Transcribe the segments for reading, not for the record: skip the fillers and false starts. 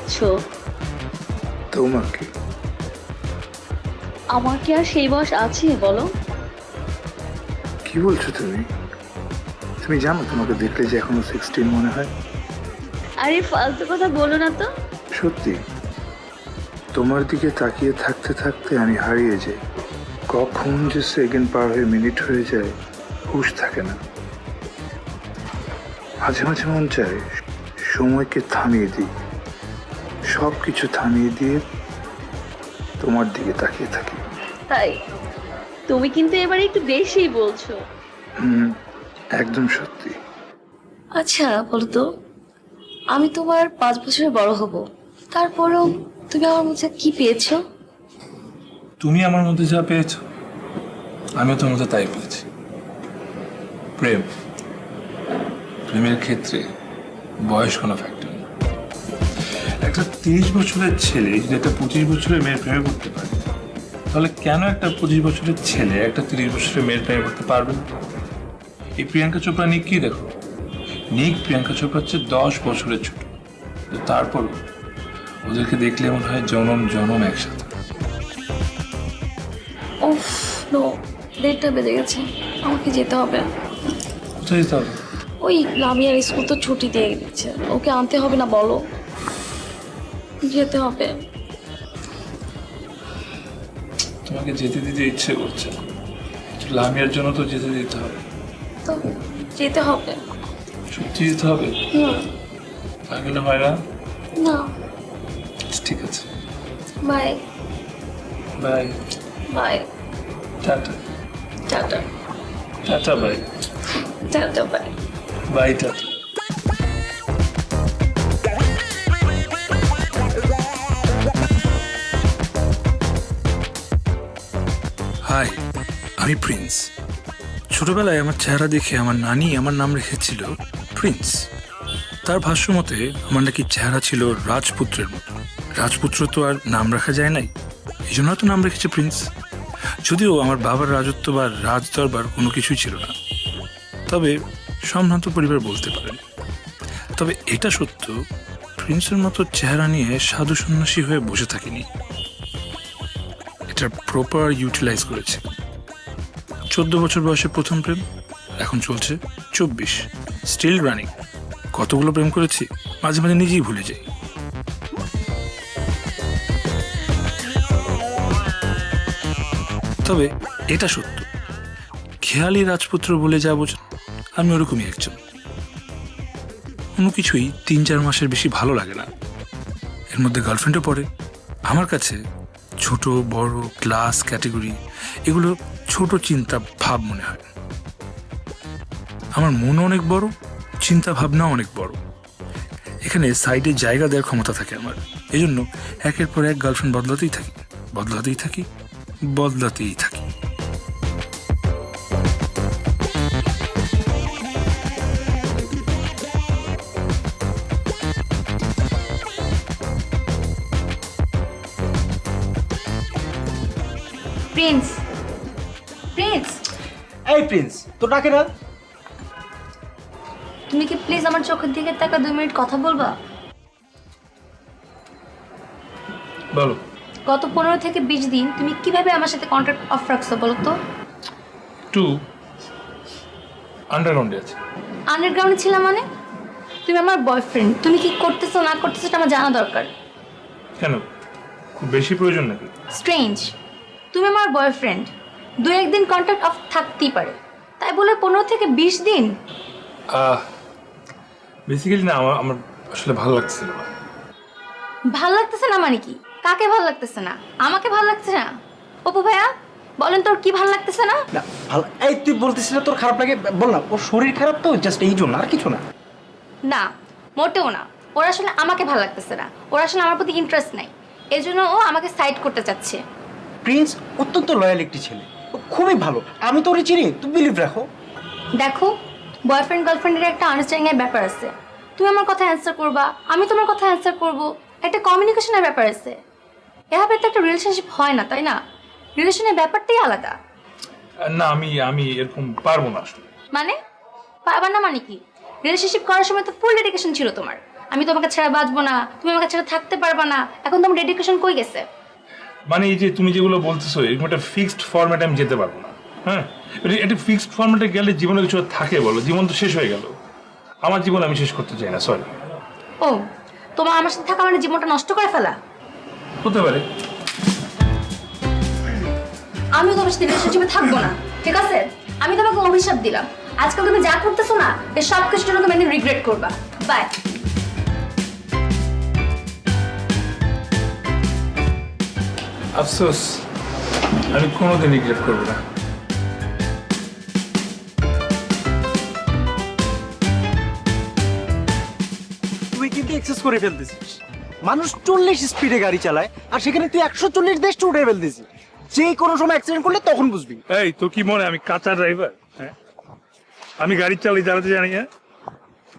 দেখছো? তোমাকে? আমার কি আর সেই বয়স আছে বলো? কি বলছো তুমি? তুমি জানো তোমাকে দেখলে যে এখনো 16 মনে হয়? আরে ফালতু কথা বলো না তো। সত্যি, তোমার দিকে তাকিয়ে থাকতে থাকতে আমি হারিয়ে যাই। কখন যে সেকেন্ড পার হয়ে মিনিট হয়ে যায় হুঁশ থাকে না। মাঝে মাঝে মন চায় সময়কে থামিয়ে দিই, সব কিছু থামিয়ে দিয়ে তোমার দিকে তাকিয়ে থাকি। তাই? তুমি কিন্তু এবার একটু বেশিই বলছো। একদম সত্যি। আচ্ছা বলো তো, আমি তোমার 5 বছরের বড় হব, তারপরেও তুমি আমার মধ্যে কি পেয়েছো? তুমি আমার মধ্যে যা পেয়েছো আমিও তোমার মধ্যে তাই পেয়েছি। প্রেম। প্রেমের ক্ষেত্রে বয়স কোনো ফ্যাক্টর না। একটা 30 বছরের ছেলে যদি একটা 25 বছরের মেয়ের প্রেমে পড়তে পারে, তাহলে কেন একটা 25 বছরের ছেলে একটা 30 বছরের মেয়ের প্রেমে পড়তে পারবে না? এই প্রিয়াঙ্কা চোপড়া নিক কি দেখো, নিক প্রিয়াঙ্কা চোপড়া হচ্ছে 10 বছরের ছোট, তারপর ওদেরকে দেখলে মনে হয় জনম জনম একসাথে। উফ নো, 1:30টা বেজে গেছে, আমাকে যেতে হবে। কোথায় যেতে হবে? ওই লামিয়ার স্কুল তো ছুটি দিয়ে দিচ্ছে, ওকে আনতে হবে না বলো? যেতে হবে। তোমাকে যেতে দিতে ইচ্ছে করছে, লামিয়ার জন্য তো যেতে দিতে হবে। তো যেতে হবে। সত্যি যেতে হবে? তা গেলে হয় না। না। ঠিক আছে, bye. Bye. Bye. Tata. Tata. Tata bye. Tata bye. Bye tata. Hi, আমি প্রিন্স। ছোটবেলায় আমার চেহারা দেখে আমার নানি আমার নাম রেখেছিল প্রিন্স। তার ভাষ্য মতে আমার নাকি চেহারা ছিল রাজপুত্রের মতো। রাজপুত্র তো আর নাম রাখা যায় নাই, এই জন্য তো নাম রেখেছে প্রিন্স। যদিও আমার বাবার রাজত্ব বা রাজদরবার কোনো কিছুই ছিল না, তবে সম্ভ্রান্ত পরিবার বলতে পারেন। তবে এটা সত্য, প্রিন্সের মতো চেহারা নিয়ে সাধু সন্ন্যাসী হয়ে বসে থাকিনি, এটা প্রপার ইউটিলাইজ করেছে। 14 বছর বয়সে প্রথম প্রেম, এখন চলছে 24, স্টিল রানিং। কতগুলো প্রেম করেছি মাঝে মাঝে নিজেই ভুলে যাই। তবে এটা সত্য, খেয়ালি রাজপুত্র বলে যা বোঝেন আমি ওরকমই একজন। কোনো কিছুই 3-4 মাসের বেশি ভালো লাগে না, এর মধ্যে গার্লফ্রেন্ডও পড়ে। আমার কাছে ছোট বড় ক্লাস ক্যাটেগরি এগুলো ছোট চিন্তা ভাব মনে হয়। আমার মন অনেক বড়, চিন্তা ভাবনা অনেক বড়, এখানে সাইডে জায়গা দেওয়ার ক্ষমতা থাকে আমার। এই জন্য একের পর এক গার্লফ্রেন্ড বদলাতেই থাকি, বদলাতেই থাকি, বদলাতেই থাকি। প্রিন্স। প্রিন্স, এই প্রিন্স, তো ডাকে না? তুমি কি প্লিজ আমার চোখের দিকে তাকা 2 মিনিট কথা বলবা? বলো। গত 15 থেকে 20 দিন তুমি কিভাবে আমার সাথে কন্ট্যাক্ট অফ রাখছো বলো তো? একটু আন্ডারগ্রাউন্ডে আছে। আন্ডারগ্রাউন্ডে ছিলাম মানে? তুমি আমার বয়ফ্রেন্ড, তুমি কি করতেছো না করতেছো এটা আমার জানা দরকার। কেন, খুব বেশি প্রয়োজন নাকি? স্ট্রেঞ্জ, তুমি আমার বয়ফ্রেন্ড, 2-1 দিন কন্ট্যাক্ট অফ থাকতেই পারে, তাই বলে 15 থেকে 20 দিন? বেসিক্যালি না, আমার আমার আসলে ভালো লাগছিল না। ভাল লাগতেছে না মানে কি? কাকে ভাল লাগতেছে না? আমাকে ভাল লাগছে না? অপু ভাইয়া বলেন, তোর কি ভাল লাগতেছে না? না ভালো, এই তুই বলতেছিস না তোর খারাপ লাগে, বল না। ওর শরীর খারাপ তো, জাস্ট এই জন্য, আর কিছু না। না, মোটেও না। ওর আসলে আমাকে ভাল লাগতেছে না, ওর আসলে আমার প্রতি ইন্টারেস্ট নাই, এজন্য ও আমাকে সাইড করতে চাচ্ছে। প্রিন্স অত্যন্ত লয়াল একটি ছেলে, ও খুবই ভালো, আমি তো ওরে চিনি, তুমি বিলিভ রাখো। দেখো, বয়ফ্রেন্ড গার্লফ্রেন্ডের একটা আন্ডারস্ট্যান্ডিংয়ের ব্যাপার আছে। তুমি আমার কথা অ্যান্সার করবা, আমি তোমার কথা অ্যান্সার করব, একটা কমিউনিকেশনের ব্যাপার আছে। এভাবে তো একটা রিলেশনশিপ হয় না, তাই না? রিলেশনের ব্যাপারটাই আলাদা। না, আমি আমি এরকম পারবো না আসলে। মানে পারবা না মানে কি? রিলেশনশিপ করার সময় তো ফুল ডেডিকেশন ছিল তোমার, আমি তোমাকে ছেড়ে বাঁচবো না, তুমি আমাকে ছেড়ে থাকতে পারবা না, এখন তোমার ডেডিকেশন কই গেছে? মানে এই যে তুমি যেগুলো বলতেছো এরকম একটা ফিক্সড ফরম্যাটে আমি যেতে পারবো না। হ্যাঁ, একটা ফিক্সড ফরম্যাটে গেলে জীবনে কিছু থাকে বলো, জীবন তো শেষ হয়ে গেল। আমার জীবন আমি শেষ করতে চাই না, সরি। ও, তোমার আমার সাথে থাকা মানে জীবনটা নষ্ট করে ফেলা? হতে পারে। আমি তোমার সাথে রিলেশনশিপে থাকবো না, ঠিক আছে? আমি তোমাকে অভিশাপ দিলাম, আজকাল তুমি যা করতেছো না এই সব কিছুর জন্য তুমি রিগ্রেট করবা। বাই। আফসোস, আমি কোনোদিন রিগ্রেট করবো না। তুই কিন্তু এক্সেস করে ফেলতেছিস। মানুষ 40 স্পিডে গাড়ি চালায় আর সেখানে তুই 140 দেশ উঠে ফেলতেছিস। যে কোনো সময় অ্যাক্সিডেন্ট করলে তখন বুঝবি। এই তো কি মনে আমি কাঁচা ড্রাইভার? হ্যাঁ, আমি গাড়ি চালাতে জানি না।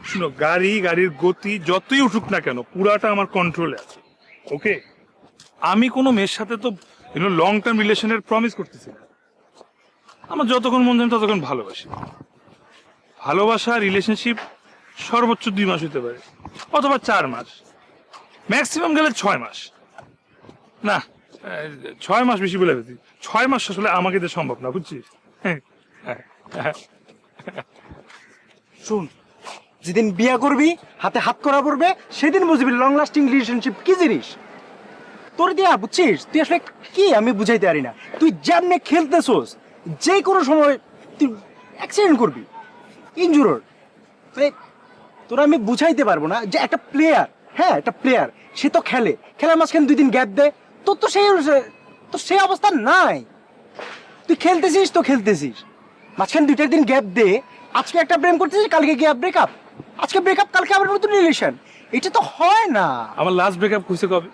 শুনো, গাড়ির গতি যতই উঠুক না কেন পুরাটা আমার কন্ট্রোলে আছে। ওকে, আমি কোনো মেয়ের সাথে তো লং টার্ম রিলেশনের প্রমিস করতেছি না। আমার যতক্ষণ মন চায় ততক্ষণ ভালোবাসি। ভালোবাসা রিলেশনশিপ সর্বোচ্চ 2 মাস হতে পারে, অথবা 4 মাস, ম্যাক্সিমাম গেলে 6 মাস। না, 6 মাস বেশি বলে ফেলছি। 6 মাস আসলে আমাকে দিয়ে সম্ভব না, বুঝছিস? শুন, যেদিন বিয়া করবি হাতে হাত করা পড়বে সেদিন বুঝবি লং লাস্টিং রিলেশনশিপ কি জিনিস। তোর দিয়া বুঝছিস তুই আসলে কি আমি বুঝাইতে পারি না। তুই যেমনে খেলতেছোস যে কোনো সময় তুই অ্যাক্সিডেন্ট করবি, ইনজুর। তোরা আমি বুঝাইতে পারবো না যে একটা প্লেয়ার, হ্যাঁ একটা প্লেয়ার, সে তো খেলার মাঝখানে 2 দিন গ্যাপ দেয়। তোর তো সেই অবস্থা নাই। তুই খেলতেছিস মাঝখানে 2-4 দিন গ্যাপ দে। আজকে একটা প্রেম করতেছিস, কালকে গ্যাপ ব্রেকআপ, আজকে ব্রেকআপ, কালকে আবার নতুন রিলেশন। এটা তো হয় না। আমার লাস্ট ব্রেকআপ হয়েছে কবে?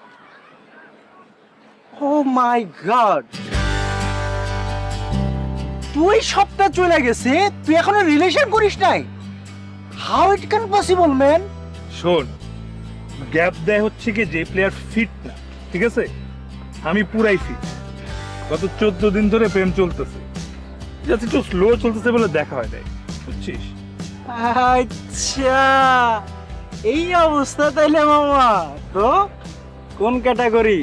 ও মাই গড, 2 সপ্তাহ চলে গেছে, তুই এখনো রিলেশন করিস নাই? How it can possible man? শোন, গ্যাপ দেয় হচ্ছে কি যে প্লেয়ার ফিট না, ঠিক আছে? আমি পুরাই ফিট। গত 14 দিন ধরে প্রেম চলতেছে, জাস্ট একটু স্লো চলতেছে বলে দেখা হয় নাই, বুঝছিস? আচ্ছা, এই অবস্থা তাইলে মামা। তো কোন ক্যাটাগরি?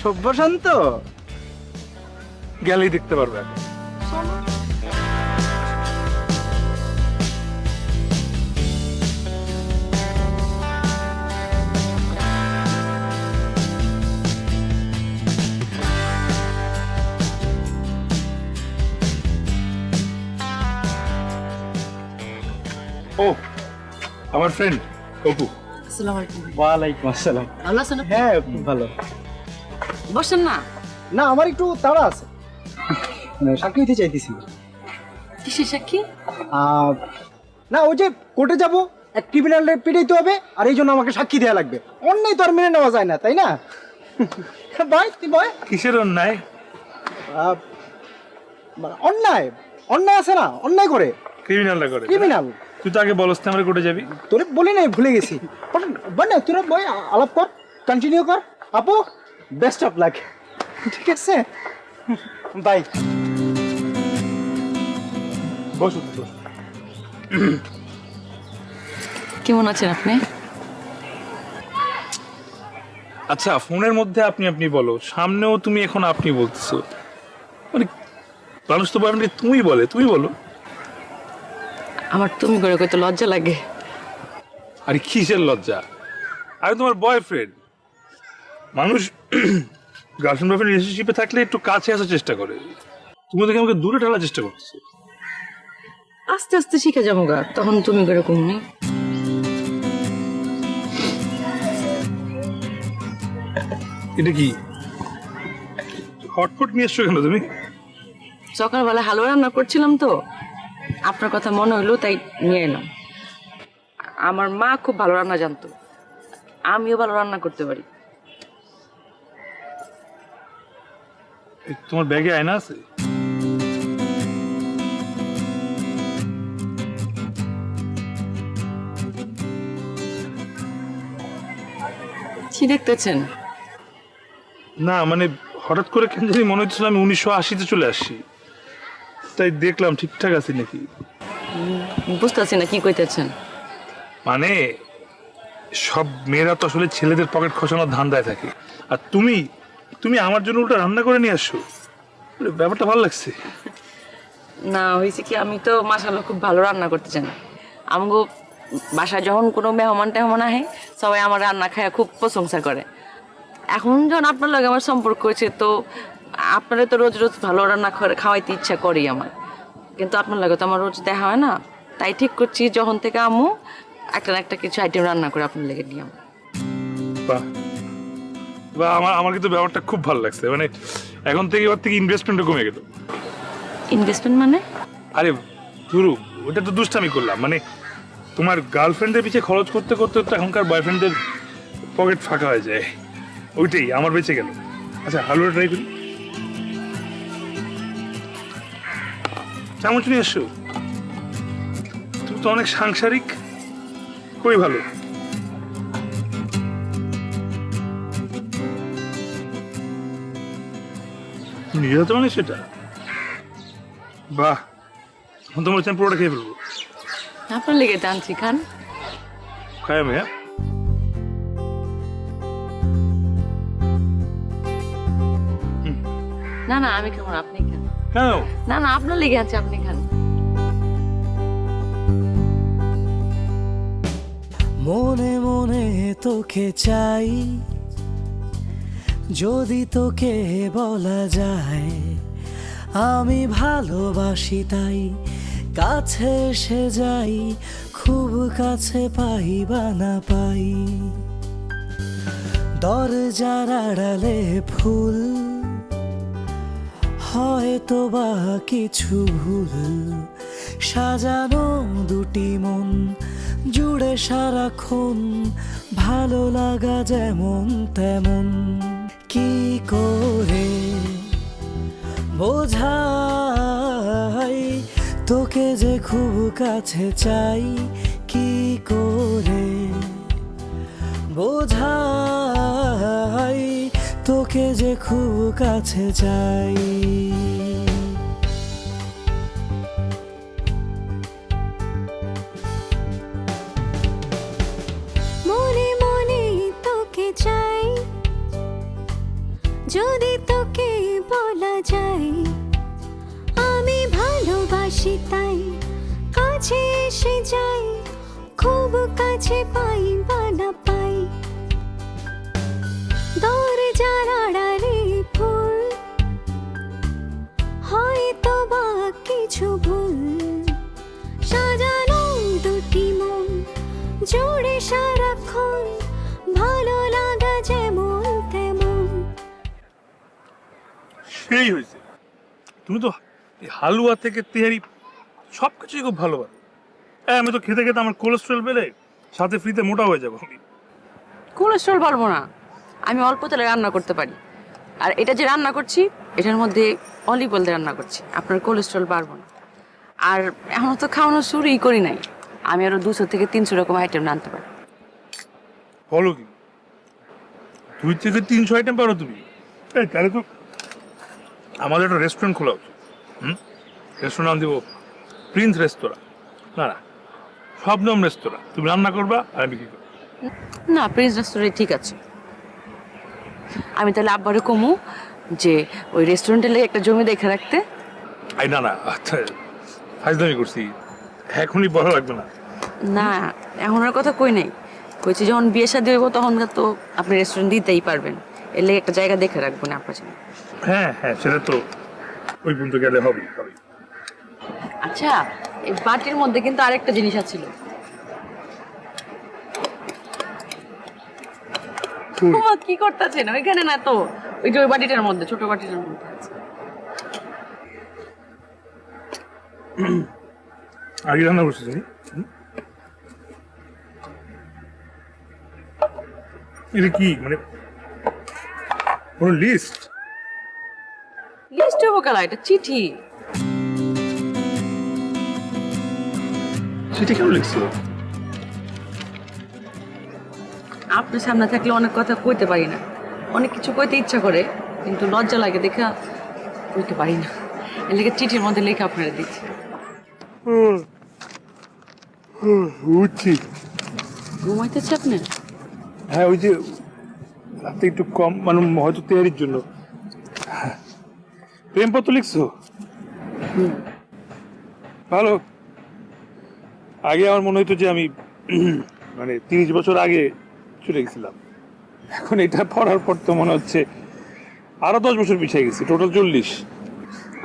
সভ্য শান্ত? গেলেই দেখতে পারবে এখন। ও, আমার ফ্রেন্ড অপু। আসসালামু আলাইকুম। ওয়ালাইকুম আসসালাম। ভালো আছেন আপনি? হ্যাঁ, খুব ভালো। বসেন না। না, আমার একটু তাড়া আছে, মানে সাক্ষী দিতে চাইতেছি। কিসের সাক্ষী? না, ওই যে কোর্টে যাব, এক ক্রিমিনালে পিটাইতে হবে, আর এই জন্য আমাকে সাক্ষী দেওয়া লাগবে। অন্যায় তো আর মেনে নেওয়া যায় না, তাই না? ভাই তুই বয়। কিসের অন্যায়? অন্যায় আছে না, অন্যায় করে ক্রিমিনালটা করে। ক্রিমিনাল। তুই তো আগে বলস না আমরা কোর্টে যাবি। তোরে বলি নাই, ভুলে গেছি। বল না, তোরা বয়, আলাপ কর, কন্টিনিউ কর। আপু, বেস্ট অফ লাক। ঠিক আছে, বাই। বসুন বসুন। কেমন আছেন আপনি? আচ্ছা, ফোনের মধ্যে আপনি আপনি বলো, সামনেও তুমি এখন আপনি বলতেছো। মানে মানুষ তো বয়ফ্রেন্ডকে তুমি বলো। আমার তুমি করে কইতে লজ্জা লাগে। আরে কিসের লজ্জা? আমি তোমার বয়ফ্রেন্ড। মানুষ গার্লফ্রেন্ড বয়ফ্রেন্ড রিলেশনশিপে থাকলে একটু কাছে আসার চেষ্টা করে, তুমি দেখে আমাকে দূরে ঠেলার চেষ্টা করতেছো। আস্তে আস্তে শিখে যাবো গা, তখন তুমি করে কমনি। এটা কি হটপট নিয়ে এসছো কেন তুমি? সকালবেলা হালুয়া রান্না করছিলাম তো, আপনার কথা মনে হইলো তাই নিয়ে এলাম। আমার মা খুব ভালো রান্না জানতো, আমিও ভালো রান্না করতে পারি। তোমার ব্যাগে আয়না আছে? কি দেখতেছেন? না মানে হঠাৎ করে কেন জানি মনে হচ্ছিল আমি 1980-তে চলে আসছি, তাই দেখলাম ঠিকঠাক আছি নাকি। বুঝতেছি না কি কইতেছেন। মানে সব মেয়েরা তো আসলে ছেলেদের পকেট খসানোর ধান্দায় থাকে, আর তুমি তুমি আমার জন্য উল্টা রান্না করে নিয়ে আসছো, ব্যাপারটা ভালো লাগছে। না হয়েছে কি, আমি তো মাশাআল্লাহ খুব ভালো রান্না করতে জানি। আমগো বাসায় যখন কোনো মেহমান টেহমান আহে সবাই আমার রান্না খায় খুব প্রশংসা করে। এখন যখন আপনার লগে আমার সম্পর্ক হয়েছে তো আপনারা তো রোজ রোজ ভালো রান্না খাওয়াইতে ইচ্ছা করেই আমার, কিন্তু আপনার লগে তো আমার রোজ দেখা হয় না, তাই ঠিক করছি যখন থেকে আম্মু একটা না একটা কিছু আইটেম রান্না করে আপনার লেগে নিয়ে আমার। বাহ বাহ, আমার কিন্তু ব্যাপারটা খুব ভালো লাগছে। মানে এখন থেকে এবার থেকে ইনভেস্টমেন্টও কমে গেল। ইনভেস্টমেন্ট মানে? আরে ধুরু, ওটা তো দুষ্টামি করলাম। মানে তোমার গার্লফ্রেন্ডের পিছিয়ে খরচ করতে করতে তো এখনকার বয়ফ্রেন্ডের পকেট ফাঁকা হয়ে যায়, ওইটাই আমার বেঁচে গেল। আচ্ছা হালুয়া ট্রাই করি। চামচ নিয়ে এসো, তুমি তো অনেক সাংসারিক, খুবই ভালো। নিজে তো মানে সেটা, বাহ, এখন তোমার আমি পুরোটা খেয়ে ফেলবো। আপনার লেগে টানছি, খান। খাই আমি, হ্যাঁ। না না আমি খাবো না, আপনি খান। কেন? না না আপনার লেগে আছে, আপনি খান। মনে মনে তোকে চাই, যদি তোকে বলা যায় আমি ভালোবাসি, তাই কাছে এসে যাই, খুব কাছে পাই বা না পাই। দরজার আড়ালে ফুল, হয়তো বা কিছু ভুল, সাজানো দুটি মন জুড়ে সারাক্ষণ, ভালো লাগা যেমন তেমন। কি করে বোঝাই তোকে যে খুব কাছে চাই, কি করে বোঝাই তোকে যে খুব কাছে চাই। মনে মনে তোকে চাই, যদি তোকে বলা যায় আমি ভালোবাসি, তাই কাছে এসে যাই, খুব কাছে পাই বা না পাই। দরজার আড়ালে ফুল, হয়তো বা কিছু ভুল, সাজানো দুটি মন জুড়ে সারাক্ষণ, ভালো লাগা যেমন তেমন। সেই হয়েছে, তুমি তো এই হালুয়া থেকে তেহারি সব কিছুই খুব ভালো পারো। আমি তো খেতে খেতে আমার কোলেস্ট্রল বেড়ে সাথে ফ্রিতে মোটা হয়ে যাবো আমি। কোলেস্ট্রল পারবো না, আমি অল্প তেলে রান্না করতে পারি। আর এটা যে রান্না করছি এটার মধ্যে অলিভ অয়েল দিয়ে রান্না করছি, আপনার কোলেস্ট্রল বাড়বো না। আর এখন তো খাওয়ানো শুরুই করি নাই, আমি আরো 200 থেকে 300 রকম আইটেম রাঁধতে পারি। বলো কি, 2 থেকে 300 আইটেম পারো তুমি? এই তাহলে তো আমাদের একটা রেস্টুরেন্ট খোলা উচিত। রেস্টুরেন্ট নাম দিব প্রিন্স রেস্তোরাঁ। না না, শবনম রেস্তোরাঁ। তুমি রান্না করবা আর আমি বিক্রি করবো। না, প্রিন্স রেস্টুরেন্ট ঠিক আছে। আমি তাহলে আব্বারে কমু যে ওই রেস্টুরেন্টের লেগে একটা জমি দেখে রাখতে। আই না না, আচ্ছা ফাইজলামি করছি, এখনই বলা লাগবে না। না এখন আর কথা কই নাই, কইছি যখন বিয়ে শাদী হইব তখন তো আপনি রেস্টুরেন্ট দিতেই পারবেন, এর লেগে একটা জায়গা দেখে রাখবেন আপনার জন্য। হ্যাঁ হ্যাঁ, সেটা তো ওই পর্যন্ত গেলে হবে। আচ্ছা, এই বাটির মধ্যে কিন্তু আরেকটা জিনিস আছিল। কি করতেছেন ওইখানে? না তো ওই যে ওই বাটিটার মধ্যে, ছোট বাটিটার মধ্যে আছে। আগে রান্না করছিস তুমি? এটা কি মানে কোনো লিস্ট? লিস্ট হবো কালা, এটা চিঠি। চিঠি কেন লিখছো? আপনার সামনে থাকলে অনেক কথা কইতে পারি না, অনেক কিছু কইতে ইচ্ছা করে কিন্তু লজ্জা লাগে দেখা কইতে পারি না, এর লেগে চিঠির মধ্যে লেখা আপনারা দিচ্ছি। বুঝছি। ঘুমাইতেছে আপনার? হ্যাঁ ওই যে রাতে একটু কম মানে হয়তো তৈরির জন্য। প্রেমপত্র লিখছো? ভালো। আগে আমার মনে হতো যে আমি মানে 30 বছর আগে চলে গেছিলাম, এখন এটা পড়ার পর তো মনে হচ্ছে আরো 10 বছর পিছিয়ে গেছি, টোটাল 40।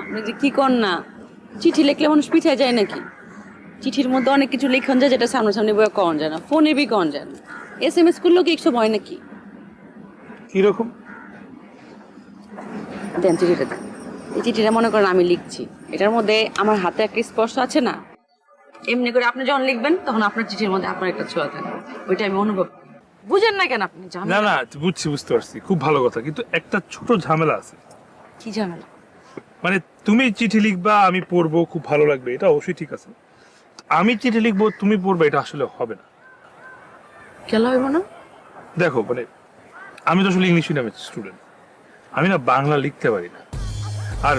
আপনি যে কি কর না, চিঠি লিখলে মানুষ পিছিয়ে যায় নাকি? চিঠির মধ্যে অনেক কিছু লেখন যায় যেটা সামনাসামনি বয়ে কন যায় না, ফোনে বি কন যায় না, SMS করলেও কি একসব হয় নাকি? কিরকম? দেন চিঠিটা দেন। এই চিঠিটা মনে করেন আমি লিখছি, এটার মধ্যে আমার হাতে একটা স্পর্শ আছে না, এমনি করে আপনি যখন লিখবেন তখন আপনার চিঠির মধ্যে আপনার একটা ছোঁয়া থাকবে, ওইটা আমি অনুভব করি। বুঝেন না কেন আপনি? না না বুঝতে পারছি, খুব ভালো কথা, কিন্তু একটা ছোট ঝামেলা আছে। কি ঝামেলা? মানে তুমি চিঠি লিখবা, আমি পড়বো, খুব ভালো লাগবে, এটা অবশ্যই ঠিক আছে। আমি চিঠি লিখবো, তুমি পড়বে, এটা আসলে হবে না। কেন হইব না? দেখো মানে আমি তো আসলে ইংলিশ মিডিয়ামের স্টুডেন্ট, আমি না বাংলা লিখতে পারি না। আর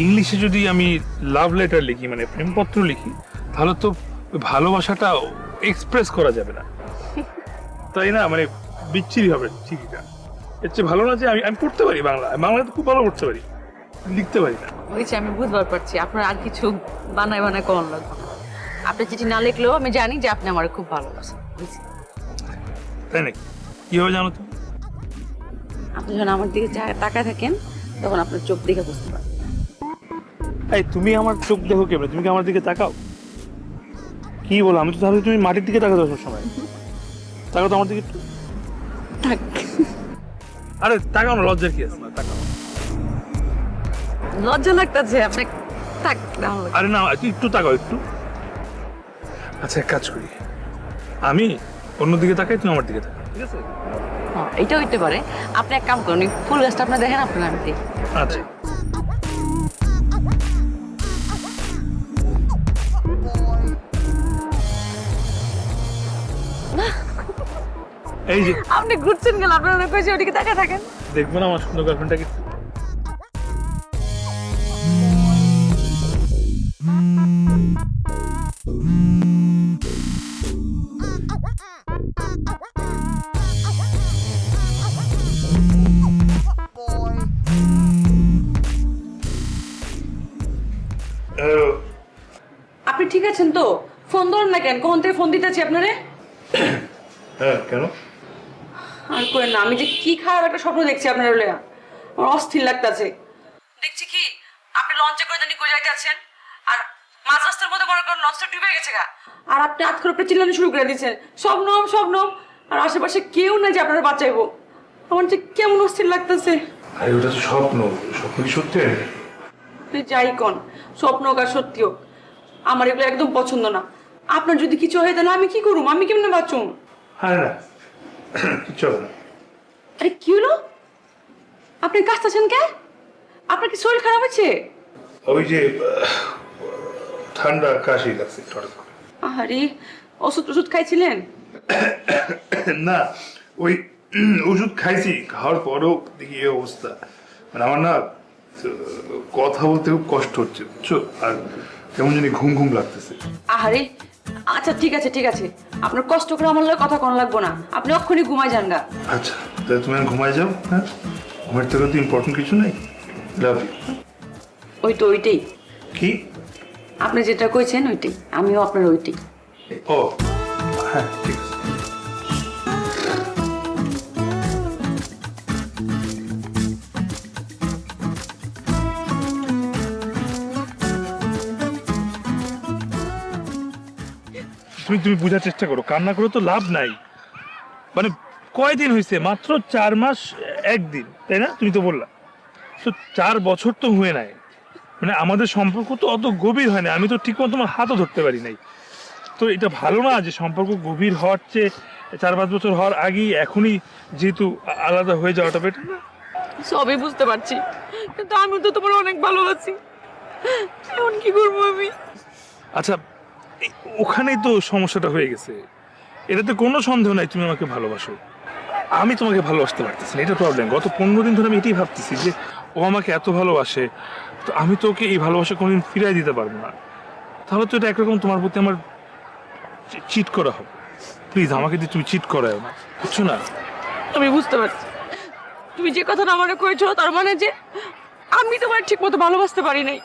ইংলিশে যদি আমি লাভ লেটার লিখি মানে প্রেমপত্র লিখি, তাহলে তো ওই ভালোবাসাটা এক্সপ্রেস করা যাবে না, তাই না? মানে বিচ্ছিরি হবে চিঠিটা। এর চেয়ে ভালো না যে আমি পড়তে পারি বাংলা তো খুব ভালো পড়তে পারি, লিখতে পারি না। হয়েছে, আমি বুঝবার পারছি আপনার আর কিছু বানায় বানায় কম লাগবে না। আপনি চিঠি না লিখলেও আমি জানি যে আপনি আমার খুব ভালোবাসেন, বুঝছি। তাই নাকি? কিভাবে জানো তুমি? আপনি যখন আমার দিকে তাকায় থাকেন তখন আপনার চোখ দেখে বুঝতে পারেন। এই তুমি আমার চোখ দেখো কেমন? তুমি কি আমার দিকে তাকাও? কি বলো? আমি তো তাহলে তুমি মাটির দিকে তাকাতো সবসময়। তাকাও তো আমার দিকে একটু। থাক। আরে তাকাও না, লজ্জার কি আছে? তাকাও। লজ্জা লাগতেছে আপনি, থাক। আরে না একটু তাকাও একটু। আচ্ছা এক কাজ করি, আমি অন্যদিকে তাকাই, তুমি আমার দিকে তাকাও, ঠিক আছে? হ্যাঁ, এটা হইতে পারে। আপনি এক কাম করুন, এই ফুল গাছটা আপনি দেখেন, আপনার আমি দেখি। আচ্ছা এই যে আপনি ঘুরছেন গেল, আপনার অনেক কইছে ওদিকে তাকায় থাকেন। দেখবো না আমার সুন্দর গার্লফ্রেন্ডটাকে? আপনি ঠিক আছেন তো? ফোন ধরেন না কেন? কোন থেকে ফোন দিতেছি আপনারে? হ্যাঁ কেন? আর করেন না, আমি যে কি খারাপ একটা স্বপ্ন দেখছি আপনার হলে, আমার অস্থির লাগতেছে। দেখছি কি আপনি লঞ্চে করে জানি কই যাইতে আছেন, আর মাঝ রাস্তার মধ্যে মনে করেন লঞ্চটা ডুবে গেছে গা, আর আপনি হাত করে চিল্লানো শুরু করে দিচ্ছেন, স্বপ্নম স্বপ্নম, আর আশেপাশে কেউ নাই যে আপনারা বাঁচাইবো। আমার যে কেমন অস্থির লাগতেছে। আরে ওটা তো স্বপ্ন, স্বপ্ন কি সত্যি হয় না? আপনি যাই কন, স্বপ্ন হোক আর সত্যি হোক, আমার এগুলো একদম পছন্দ না। আপনার যদি কিছু হয় তাহলে আমি কি করুম? আমি কেমনে বাঁচুম? আরে না কিচ্ছু হবে না। আরে কি হলো? আপনি কাশতেছেন কে? আপনার কি শরীর খারাপ আছে? ওই যে ঠান্ডা কাশি লাগছে হঠাৎ করে। আরে ওষুধ টষুধ খাইছিলেন? না ওই ওষুধ খাইছি, খাওয়ার পরেও দেখি এই অবস্থা। মানে আমার না কথা বলতে খুব কষ্ট হচ্ছে বুঝছো, আর কেমন জানি ঘুম ঘুম লাগতেছে। আহারে আচ্ছা ঠিক আছে ঠিক আছে, আপনার কষ্ট করে আমার লগে কথা কোন লাগবো না, আপনি অক্ষুনি ঘুমাই যান গা। আচ্ছা তাহলে তুমি ঘুমাই যাও। হ্যাঁ ঘুমের থেকে তো ইম্পর্টেন্ট কিছু নেই। Love you. ওই তো ওইটাই, কি আপনি যেটা কইছেন ওইটাই, আমিও আপনার ওইটাই। ও হ্যাঁ ঠিক আছে। তুমি বোঝার চেষ্টা করো, কান্না করে তো লাভ নাই। মানে কয়দিন হয়েছে? মাত্র 4 মাস 1 দিন, তাই না? তুমি তো বললা তো 4 বছর তো হয়ে নাই। মানে আমাদের সম্পর্ক তো অত গভীর হয় না, আমি তো ঠিক মতো তোমার হাতও ধরতে পারি নাই। তো এটা ভালো না যে সম্পর্ক গভীর হওয়ার চেয়ে 4-5 বছর হওয়ার আগেই এখনই যেহেতু আলাদা হয়ে যাওয়াটা বেটার না? সবই বুঝতে পারছি, কিন্তু আমি তো তোমার অনেক ভালোবাসি, এখন কি করবো আমি? আচ্ছা ওখানেই তো সমস্যাটা হয়ে গেছে, এটাতে কোনো সন্দেহ নাই তুমি আমাকে ভালোবাসো, আমি তোমাকে ভালোবাসতে পারতেছি না, এটা প্রবলেম। গত 15 দিন ধরে আমি এটাই ভাবতেছি যে ও আমাকে এত ভালোবাসে, তো আমি তো ওকে এই ভালোবাসা কোনোদিন ফিরিয়ে দিতে পারবো না। তাহলে তো এটা একরকম তোমার প্রতি আমার চিট করা হবে। প্লিজ আমাকে দিয়ে তুমি চিট করাও না, বুঝছো না? আমি বুঝতে পারছি তুমি যে কথাটা আমাকে কয়েছো তার মানে যে আমি তোমার ঠিক মতো ভালোবাসতে পারি নাই।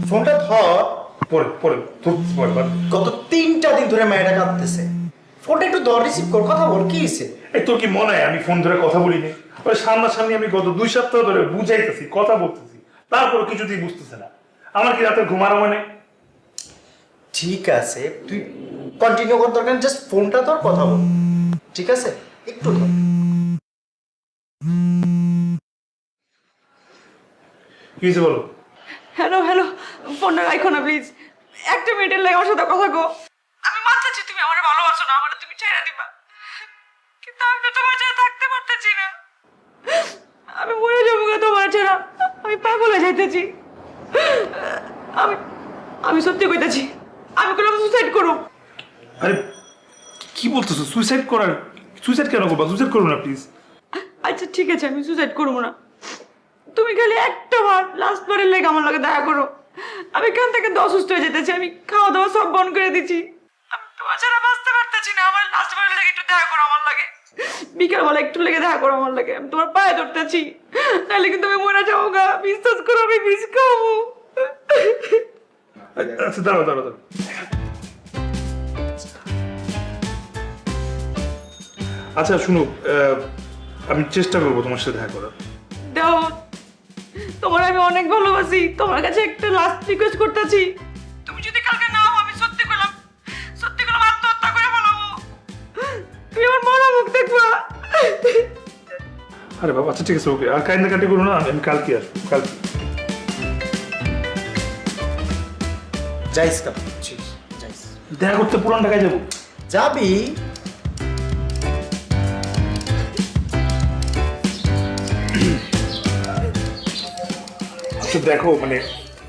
ফোনটা ধর। পরে পরে পরে গত 3টা দিন ধরে মেয়েটা কাঁদতেছে, ফোনটা একটু ধর, রিসিভ কর, কথা বল, কি হয়েছে? এই তোর কি মনে হয় আমি ফোন ধরে কথা বলিনি? ওই সামনাসামনি আমি গত 2 সপ্তাহ ধরে বুঝাইতেছি, কথা বলতেছি, তারপর কিছুতেই বুঝতেছে না। আমার কি রাতে ঘুমানো মানে? ঠিক আছে, তুই কন্টিনিউ কর, দরকার জাস্ট ফোনটা ধর, কথা বল, ঠিক আছে? একটু ধর। কি হয়েছে বলো? হ্যালো হ্যালো, ফোনটা রাখো না প্লিজ, একটা মিনিটের লাগে আমার সাথে কথা গো। আমি মানতেছি তুমি আমার ভালোবাসো না, আমার তুমি ছেড়ে দিবা, কিন্তু আমি তো তোমার ছাড়া থাকতে পারতেছি না। আমি মরে যাবো গো তোমার ছাড়া, আমি পাগল হয়ে যাইতেছি। আমি আমি সত্যি কইতেছি, আমি কোনো সুসাইড করব। আরে কি বলতেছো? সুইসাইড করার? সুইসাইড কেন করবা? সুইসাইড করো না প্লিজ। আচ্ছা ঠিক আছে, আমি সুসাইড করবো না, তুমি খালি একটা বার লাস্ট বারের লেগে আমার লগে দেখা করো। আমি এখান থেকে অসুস্থ হয়ে যেতেছি, আমি খাওয়া দাওয়া সব বন্ধ করে দিচ্ছি, আমি তোমার ছাড়া বাঁচতে পারতেছি না। আমার লাস্ট বারের লেগে একটু দেখা করো আমার লাগে, বিকালবেলা একটু লেগে দেখা করো আমার লাগে, আমি তোমার পায়ে ধরতেছি, তাহলে কিন্তু আমি মরে যাবো গা, বিশ্বাস করো আমি বিষ খাবো। আচ্ছা দাঁড়াও দাঁড়াও দাঁড়াও। আচ্ছা শুনো, আমি চেষ্টা করবো তোমার সাথে দেখা করার। দাও, তোমার আমি অনেক ভালোবাসি, তোমার কাছে একটা লাস্ট রিকোয়েস্ট করতেছি, তুমি যদি কালকে না হও আমি সত্যি করলাম আত্মহত্যা করে ফেলাবো, তুমি আমার মরা মুখ দেখবা। আরে বাবা আচ্ছা ঠিক আছে, ওকে, আর কান্নাকাটি করো না, আমি কালকে আসবো, কালকে। যাইস কাপ, বুঝছিস? যাইস, দেখা করতে পুরান ঢাকায় যাবো। যাবি? আচ্ছা দেখো, মানে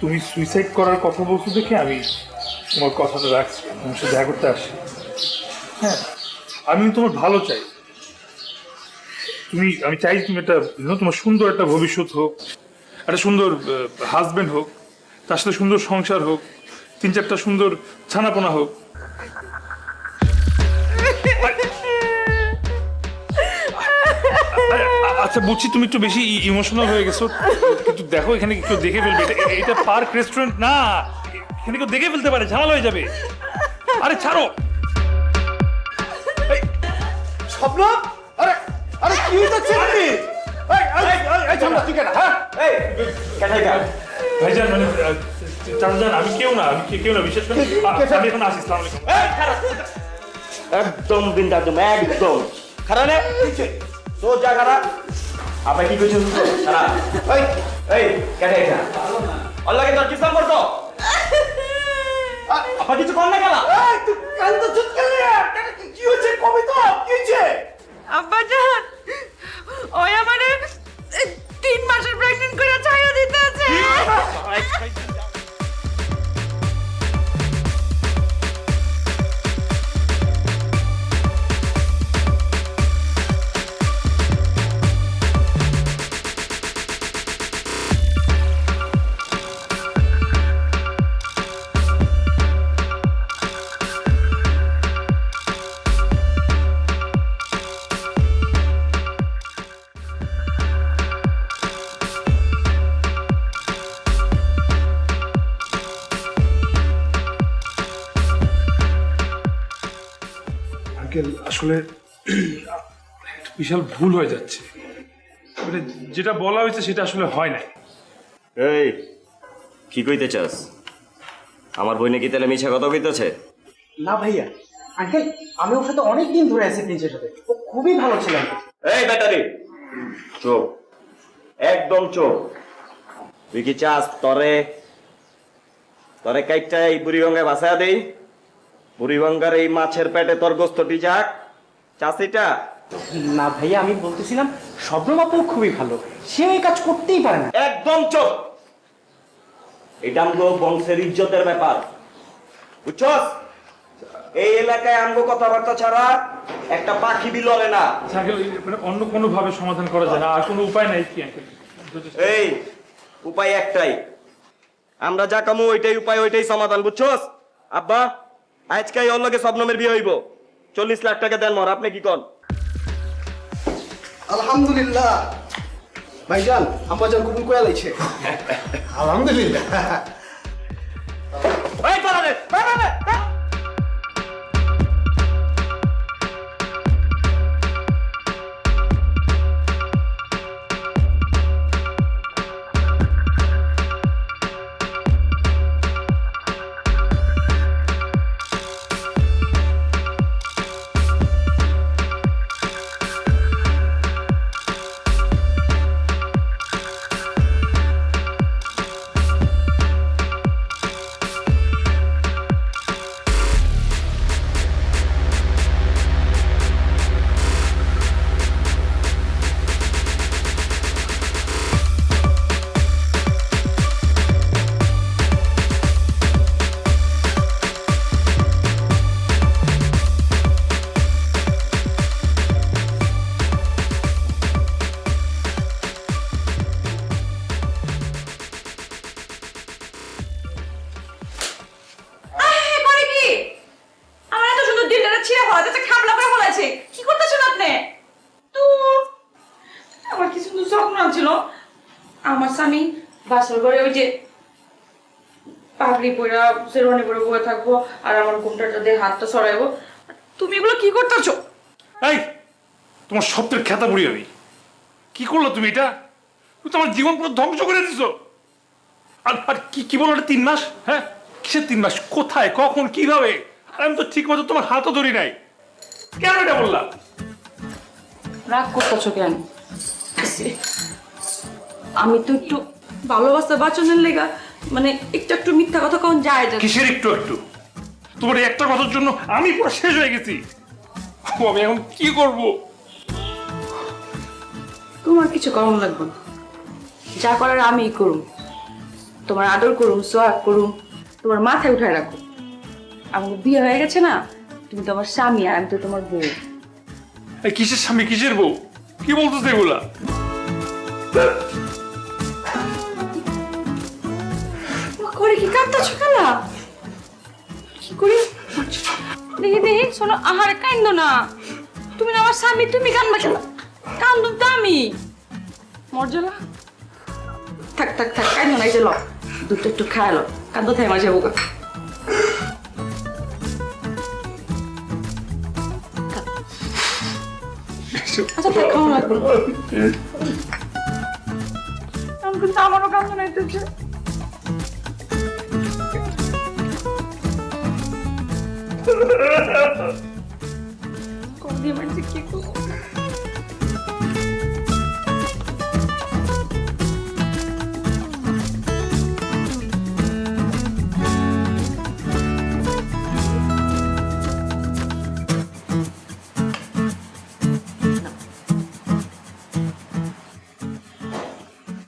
তুমি সুইসাইড করার কথা বলছো দেখে আমি তোমার কথাটা রাখছি, তোমার সাথে দেখা করতে আসছি। হ্যাঁ, আমি তোমার ভালো চাই। আমি চাই তুমি একটা তোমার সুন্দর একটা ভবিষ্যৎ হোক, একটা সুন্দর হাজবেন্ড হোক, তার সাথে সুন্দর সংসার হোক, 3-4টা সুন্দর ছানাপোনা হোক। আচ্ছা বুঝছি তুমি একটু বেশি ইমোশনাল হয়ে গেছো, কিন্তু দেখো এখানে কেউ দেখে ফেলবে, এটা পার্ক রেস্টুরেন্ট না, এখানে কেউ দেখে ফেলতে পারে, ঝামেলা হয়ে যাবে। আরে ছাড়ো। স্বপ্ন, আরে আরে কি হচ্ছে? ভাইজান মানে চাচাজান, আমি কেউ না, বিশেষ করে আমি এখন আসি। আসসালামু আলাইকুম। একদম বিন্দা, একদম খারাপ রে, তো যা খারাপ। আপনি কি কইছেন? খারাপ এই এই কেটে এটা আল্লাহকে তোর কিসাম করতো, আপনি কিছু কর না কেন? এই তুই কাল তো চুপ করলি, কি হচ্ছে? কবে তো কি হচ্ছে? আব্বা জান, ওই আমারে 3 মাসের প্রেগন্যান্ট করে ছাইয়া দিতে আছে। আসলে একটা বিশাল ভুল হয়ে যাচ্ছে, মানে যেটা বলা হয়েছে সেটা আসলে হয় নাই। এই কি কইতে চাস? আমার বই নাকি তাহলে মিছা কথা কইতেছে? না ভাইয়া, আঙ্কেল আমি ওর সাথে অনেক দিন ধরে আছি, প্রিন্সের সাথে, ও খুবই ভালো ছিল। এই ব্যাটারি চোখ, একদম চোখ। তুই কি চাস তরে তোরে কাইটটা এই বুড়িগঙ্গায় ভাসায়া দেই, বুড়িগঙ্গার এই মাছের পেটে তোর গোস্তটি যাক, চাষিটা। না ভাইয়া, আমি বলতেছিলাম শবনম আপু খুবই ভালো, সে এই কাজ করতেই পারে না। একদম চুপ। এটা আমগো বংশের ইজ্জতের ব্যাপার, বুঝছস? এই এলাকায় আমগো কথাবার্তা ছাড়া একটা পাখি বিললে না। মানে অন্য কোনো ভাবে সমাধান করা যায় না, আর কোনো উপায় নাই কি আঙ্কেল? এই উপায় একটাই, আমরা যা কামু ওইটাই উপায়, ওইটাই সমাধান, বুঝছস? আব্বা, আজকাই ওর লগে শবনমের বিয়ে হইব, 40 লাখ টাকা দেন মর, আপনি কি কন? আলহামদুলিল্লাহ ভাইজান, আম্মাজান কবুল করে লাইছে। আলহামদুলিল্লাহ। এই পালারে, পালারে। আমার স্বামী বাসর ঘরে ওই যে পাগড়ি পরা শেরওয়ানি পরে বসে থাকবো আর আমার ঘুমটাটা দিয়ে হাতটা সরাইবো। তুমি এগুলো কি করতেছো? এই তোমার সত্যের খেতা বুড়ি আমি, কি করলো তুমি এটা? তুমি তো আমার জীবন পুরো ধ্বংস করে দিছো। আর আর কি বলো 3 মাস? হ্যাঁ, কিসের 3 মাস? কোথায়, কখন, কিভাবে? আর আমি তো ঠিক মতো তোমার হাতও ধরি নাই, কেন এটা বললা? রাগ করতেছো কেন? আমি তো একটু ভালোবাসা বাঁচানোর লেগা মানে একটু মিথ্যা কথা কখন যায়। কিসের একটু? তোমার এই একটা কথার জন্য আমি পুরো শেষ হয়ে গেছি। আমি এখন কি করব? তোমার কিছু করার লাগবে না, যা করার আমিই করুম। তোমার আদর করুম, সোহাগ করুম, তোমার মাথায় উঠায় রাখো। আমার বিয়ে হয়ে গেছে না, তুমি তো আমার স্বামী আর আমি তো তোমার বউ। এই কিসের স্বামী, কিসের বউ? কি বলতেছে এগুলা? করে কি কাঁদতেছো কেন? কি করি দেখি শোনো, আহারে কান্দো না। তুমি না আমার স্বামী, তুমি কান্দবা কেন? কান্দুম তো আমি। মর্যাদা থাক কান্দো না। এই যে ল, দুধটা একটু খায় লো, কান্দো থাই মাঝে বোকা। আচ্ছা থাক, খাওয়া লাগবে না। কিন্তু আমারও কান্দো নাইতেছে। কি করবো?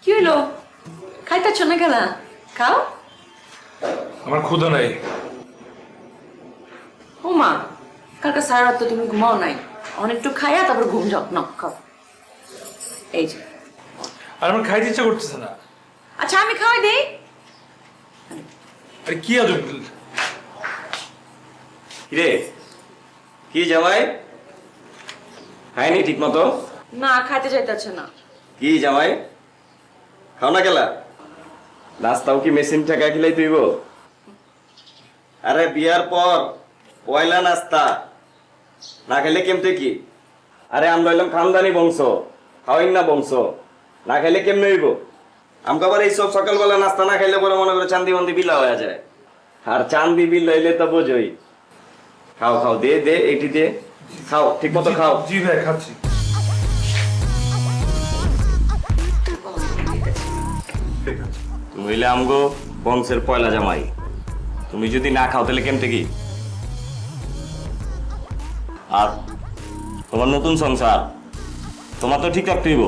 কি হইলো? খাইতেছ না গেলা? খাও। আমার ক্ষুধা নাই। ও মা, কালকে সারা রাত তো তুমি ঘুমাও নাই, অনেকটু খাইয়া তারপর ঘুম যাও না। খাও, এই যে। আর আমার খাইতে ইচ্ছা করতেছে না। আচ্ছা আমি খাওয়াই দেই। আরে কি আজব! কিরে, কি জামাই খায়নি ঠিক মতো? না, খাইতে চাইতেছে না। কি জামাই, খাও না গেলা? নাস্তাও কি মেশিন টাকা খিলাই তুইব? আরে বিয়ার পর পয়লা নাস্তা না খেলে কেমতে কি? আরে আমরা হইলাম খানদানি বংশ, খাওয়াইন না বংশ, না খাইলে কেমনে হইব? আমাকে আবার এইসব সকালবেলা নাস্তা না খাইলে পরে মনে করে চান্দি বান্দি বিলা হয়ে যায়। আর চান্দি বিল হইলে তো বোঝই। খাও খাও, দে দে, এইটি দে, খাও ঠিক মতো খাও। জি ভাই, খাচ্ছি। তুমি হইলে আমগো বংশের পয়লা জামাই, তুমি যদি না খাও তাহলে কেমতে কি? আর তোমার নতুন সংসার, তোমার তো ঠিক রাখতে হইব।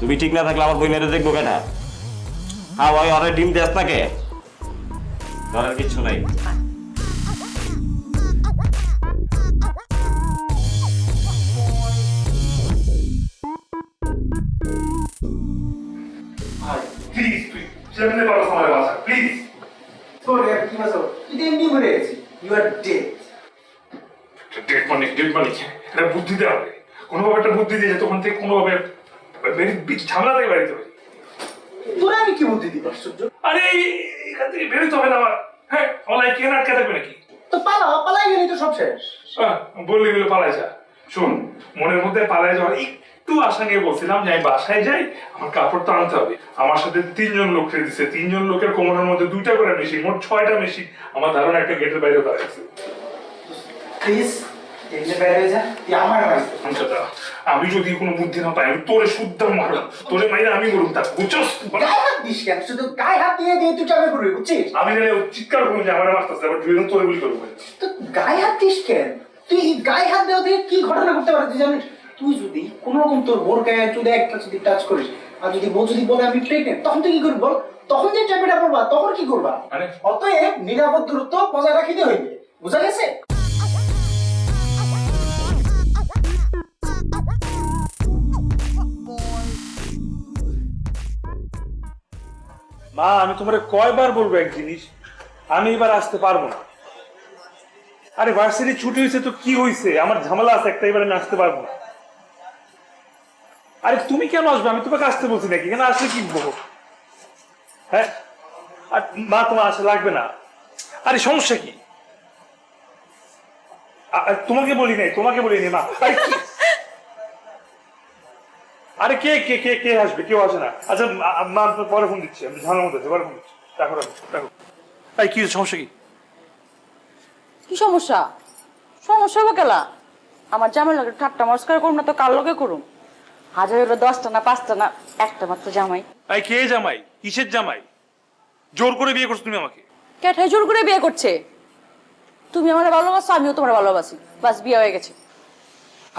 তুমি ঠিক না থাকলে আমার বইনেরে দেখবো কেটা? হ্যাঁ ভাই, অনেক ডিম দেশ থাকে, ধরার কিচ্ছু নাই। প্লিজ তুই যেমনি পারো আমার বাসা, প্লিজ। তোর কি বাসা? তুই তো এমনি মরে গেছিস। You R dead. ডেট মানে এটা বুদ্ধি দেওয়া হবে, কোনোভাবে একটা বুদ্ধি দিয়ে তখন থেকে কোনোভাবে ঝামেলা থেকে বাড়িতে পারি। তোরা আমি কি বুদ্ধি দিই আশ্চর্য? আরে এখান থেকে বেরোতে হবে না আমার। হ্যাঁ, আমার কে আটকে থাকবে নাকি? তো পালাই গেলি তো সব শেষ। বললি বলে পালাই যা। শোন, মনের মধ্যে পালাই যাওয়ার একটু আশা নিয়ে বলছিলাম যে আমি বাসায় যাই, আমার কাপড় তো আনতে হবে। আমার সাথে 3 জন লোক রেখে দিচ্ছে, 3 জন লোকের কোমরের মধ্যে 2টা করে মেশিন, মোট 6টা মেশিন আমার ধারণা একটা গেটের বাইরে দাঁড়াচ্ছে। প্লিজ এমনি বাইরে হয়ে যা, তুই আমার বাড়ি। আমি যদি কোনো বুদ্ধি না পাই, আমি তোরে শুদ্ধ মারলাম, তোরে মাইরে আমি মরুম, তা বুঝছস? গায়ে হাত দিস কেন? শুধু গায়ে হাত দিয়ে তুই চাপে করবি, বুঝছিস? আমি গেলে চিৎকার করবো যে আমার মারতেছে, আবার দুইজন তোরে গুলি করবো। তো গায়ে হাত দিস কেন? তুই গায়ে হাত দেওয়া থেকে কি ঘটনা ঘটতে পারে তুই জানিস? তুই যদি কোনো রকম তোর বোর গায়ে চুলে একটা যদি টাচ করিস, আর যদি বউ যদি বলে আমি প্রেগনেন্ট, তখন তুই কি করবি বল? তখন যে চাপেটা পড়বা, তখন কি করবা? অতএব নিরাপদ দূরত্ব বজায় রাখিতে হইবে, বুঝা গেছে? মা, আমি তোমারে কয়বার বলবো এক জিনিস, আমি এবার আসতে পারবো না। আরে ভার্সিটি ছুটি হয়েছে তো কি হয়েছে, আমার ঝামেলা আছে একটা, এবার আমি আসতে পারবো না। আরে তুমি কেন আসবে? আমি তোমাকে আসতে বলছি নাকি? কেন আসলে কি বলবো? হ্যাঁ, আর মা তোমার আসা লাগবে না। আরে সমস্যা কি? তোমাকে বলি নাই, মা। আরে কে কে কে কে আসবে? কেউ আসে না। আচ্ছা মা, পরে ফোন দিচ্ছি, আমি ঝামেলার মধ্যে পরে ফোন দিচ্ছি। দেখো দেখো, এই কি সমস্যা? কি সমস্যা? সমস্যা হবো কেলা? আমার জামাই লাগে ঠাট্টা মস্কার করুম না তো কার লগে করুম? হাজার হলো 10টা না 5টা না, একটা মাত্র জামাই। এই কে জামাই? কিসের জামাই? জোর করে বিয়ে করছো তুমি আমাকে? কেঠাই জোর করে বিয়ে করছে? তুমি আমার ভালোবাসো, আমিও তোমার ভালোবাসি, বাস বিয়ে হয়ে গেছে।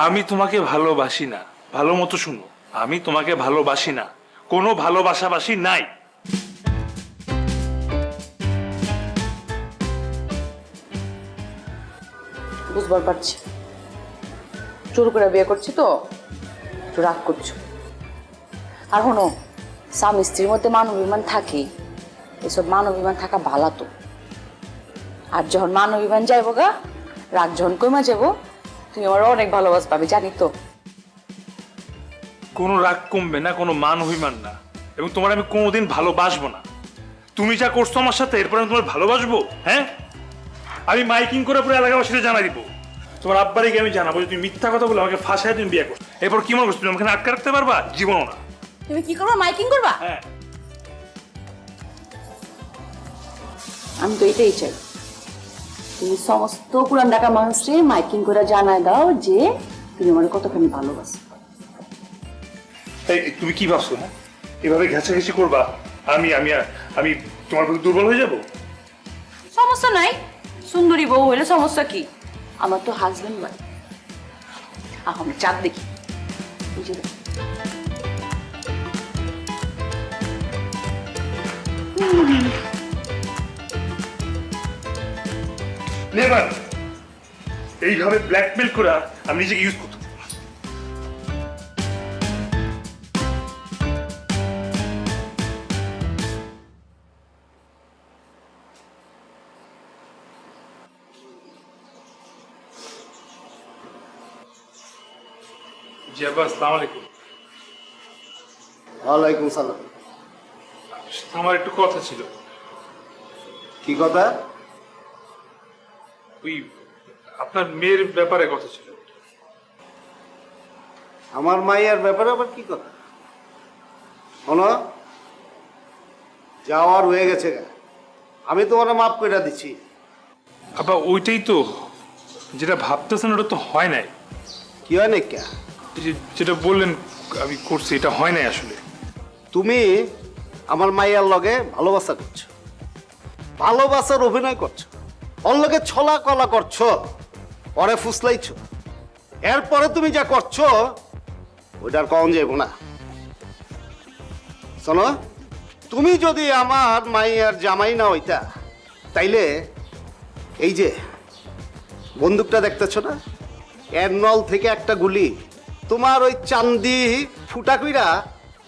আমি তোমাকে ভালোবাসি না, ভালো মতো শুনো, আমি তোমাকে ভালোবাসি না, কোনো ভালোবাসাবাসি নাই। বুঝবার পারছি, জোর করে বিয়ে করছি তো একটু রাগ করছো। আর শোনো, স্বামী স্ত্রীর মধ্যে মানবিমান থাকে, এসব মানবিমান থাকা ভালো তো। আর যখন মানবিমান যাইবো গা, রাগ যখন কমা যাবো, তুমি আমার অনেক ভালোবাসবা, আমি জানি তো। কোনো রাগ কমবে না, কোনো মান অভিমান না, এবং তোমার আমি কোনোদিন ভালোবাসবো না। তুমি যা করছো আমার সাথে, এরপর আমি তোমার ভালোবাসবো? হ্যাঁ, আমি মাইকিং করে পুরো এলাকাবাসীরা জানাই দিব। তোমার আব্বারে গিয়ে আমি জানাবো যে তুমি মিথ্যা কথা বলে আমাকে ফাঁসায় তুমি বিয়ে করছো। এরপর কি মনে করছো তুমি আমাকে আটকে রাখতে পারবা? জীবনও না। তুমি কি করবা? মাইকিং করবা? হ্যাঁ, আমি তো এটাই চাই, তুমি সমস্ত পুরান ঢাকা মানুষকে মাইকিং করে জানায় দাও যে তুমি আমার কতখানি ভালোবাসো। এই তুমি কি ভাবছো? হ্যাঁ, এভাবে ঘেঁষাঘেঁষি করবা, আমি আমি আমি তোমার প্রতি দুর্বল হয়ে যাবো? সমস্যা নাই, সুন্দরী বউ হইলে সমস্যা কি? আমার তো হাজবেন্ড ওয়াইফ। আমি চাঁদ দেখি, বুঝে দেখি। নেভার, এইভাবে ব্ল্যাকমেল করে আমি নিজেকে ইউজ করতে। জি আব্বা, আসসালামু আলাইকুম। ওয়ালাইকুম সালাম। আমার একটু কথা ছিল। কি কথা? ওই আপনার মেয়ের ব্যাপারে কথা ছিল। আমার মাইয়ার ব্যাপারে আবার কি কথা? শোনো, যাওয়ার হয়ে গেছে, আমি তোমার মাফ করে দিচ্ছি। আব্বা ওইটাই তো, যেটা ভাবতেছেন ওটা তো হয় নাই। কি হয় না? কে? যেটা বললেন আমি করছি, এটা হয় নাই আসলে। তুমি আমার মাইয়ার লগে ভালোবাসা করছো, ভালোবাসার অভিনয় করছো, ওর লগে ছলা কলা করছো, পরে ফুসলাইছো, এরপরে তুমি যা করছো ওইটার কম যাইব না। শোনো, তুমি যদি আমার মাইয়ার জামাই না হইতা, তাইলে এই যে বন্দুকটা দেখতেছ না, এর নল থেকে একটা গুলি তোমার ওই চান্দি ফুটা কইরা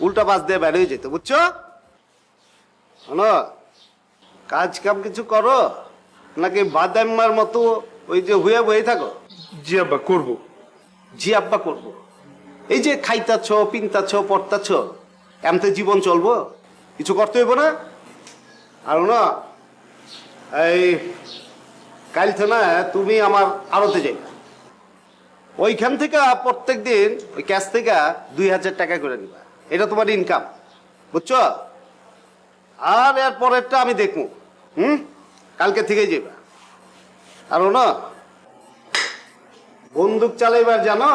উল্টা পাশ দিয়ে বের হয়ে যেত, বুঝছো? শোনো, কাজ কাম কিছু করো নাকি বাদাম্মার মতো ওই যে হুয়ে বয়ে থাকো? জি আব্বা, করবো। জি আব্বা করবো? এই যে খাইতাছ, পিনতাছ, পড়তাছ, এমতে জীবন চলবো? কিছু করতে হইব না? আর না, এই কাল তো না তুমি আমার আড়তে যাইবা, ওইখান থেকে প্রত্যেক দিন ওই ক্যাশ থেকে 2000 টাকা করে নিবা, এটা তোমার ইনকাম, বুঝছো? আর এর পরেরটা আমি দেখবো। কালকে থেকেই যাইবা। আর না, বন্দুক চালাইবার জানো?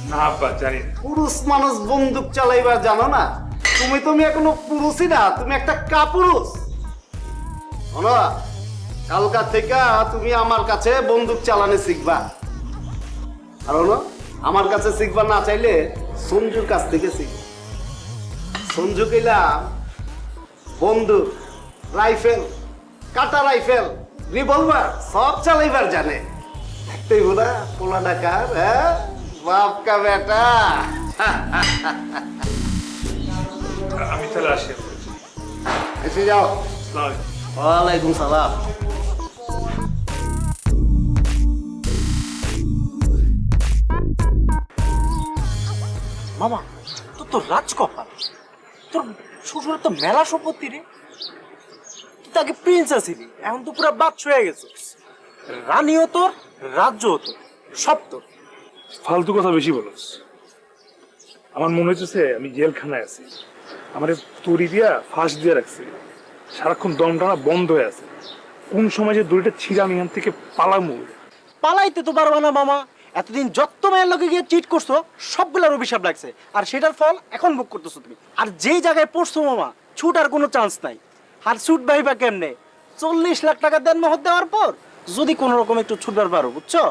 না আব্বা, জানি না। পুরুষ মানুষ বন্দুক চালাইবার জানো না? তুমি এখনো পুরুষই না, তুমি একটা কাপুরুষ। শোনো, কালকা থেকে তুমি আমার কাছে বন্দুক চালানো শিখবা। আর হলো, আমার কাছে শিখবা না চাইলে সঞ্জুর কাছ থেকে শিখবা। সঞ্জু কইলাম বন্দুক, রাইফেল, কাটা রাইফেল, রিভলভার সব চালাইবার জানে। দেখতেই বলা পোলা ডাকার, হ্যাঁ বাপ কা বেটা। আমি তাহলে আসি। এসে যাও। আসসালামু আলাইকুম। ওয়ালাইকুম সালাম। মামা, তোর তো রাজকপাল, তোর শ্বশুরের তো মেলা সম্পত্তি রে। তুই তো আগে প্রিন্স আছিলি, এখন তো পুরো বাচ্চা হয়ে গেছিস। রানীও তোর, রাজ্যও তোর, সব তোর। ফালতু কথা বেশি বলস। আমার মনে হচ্ছে আমি জেলখানায় আছি, আমার তরি দিয়া ফাঁস দিয়ে রাখছে, সারাক্ষণ দম টানা বন্ধ হয়ে আছে। কোন সময় যে দড়িটা ছিঁড়ে আমি এখান থেকে পালামু। পালাইতে তো পারবা না মামা, এতদিন যত মায়ের লোকে গিয়ে চিট করছো সবগুলার অভিশাপ লাগছে, আর সেটার ফল এখন ভোগ করতেছো তুমি। আর যেই জায়গায় পড়ছো মামা, ছুটার কোনো চান্স নাই। আর ছুট ভাইবা কেমনে? 40 লাখ টাকা দেন মহৎ দেওয়ার পর যদি কোনো রকম একটু ছুটবার পারো, বুঝছো?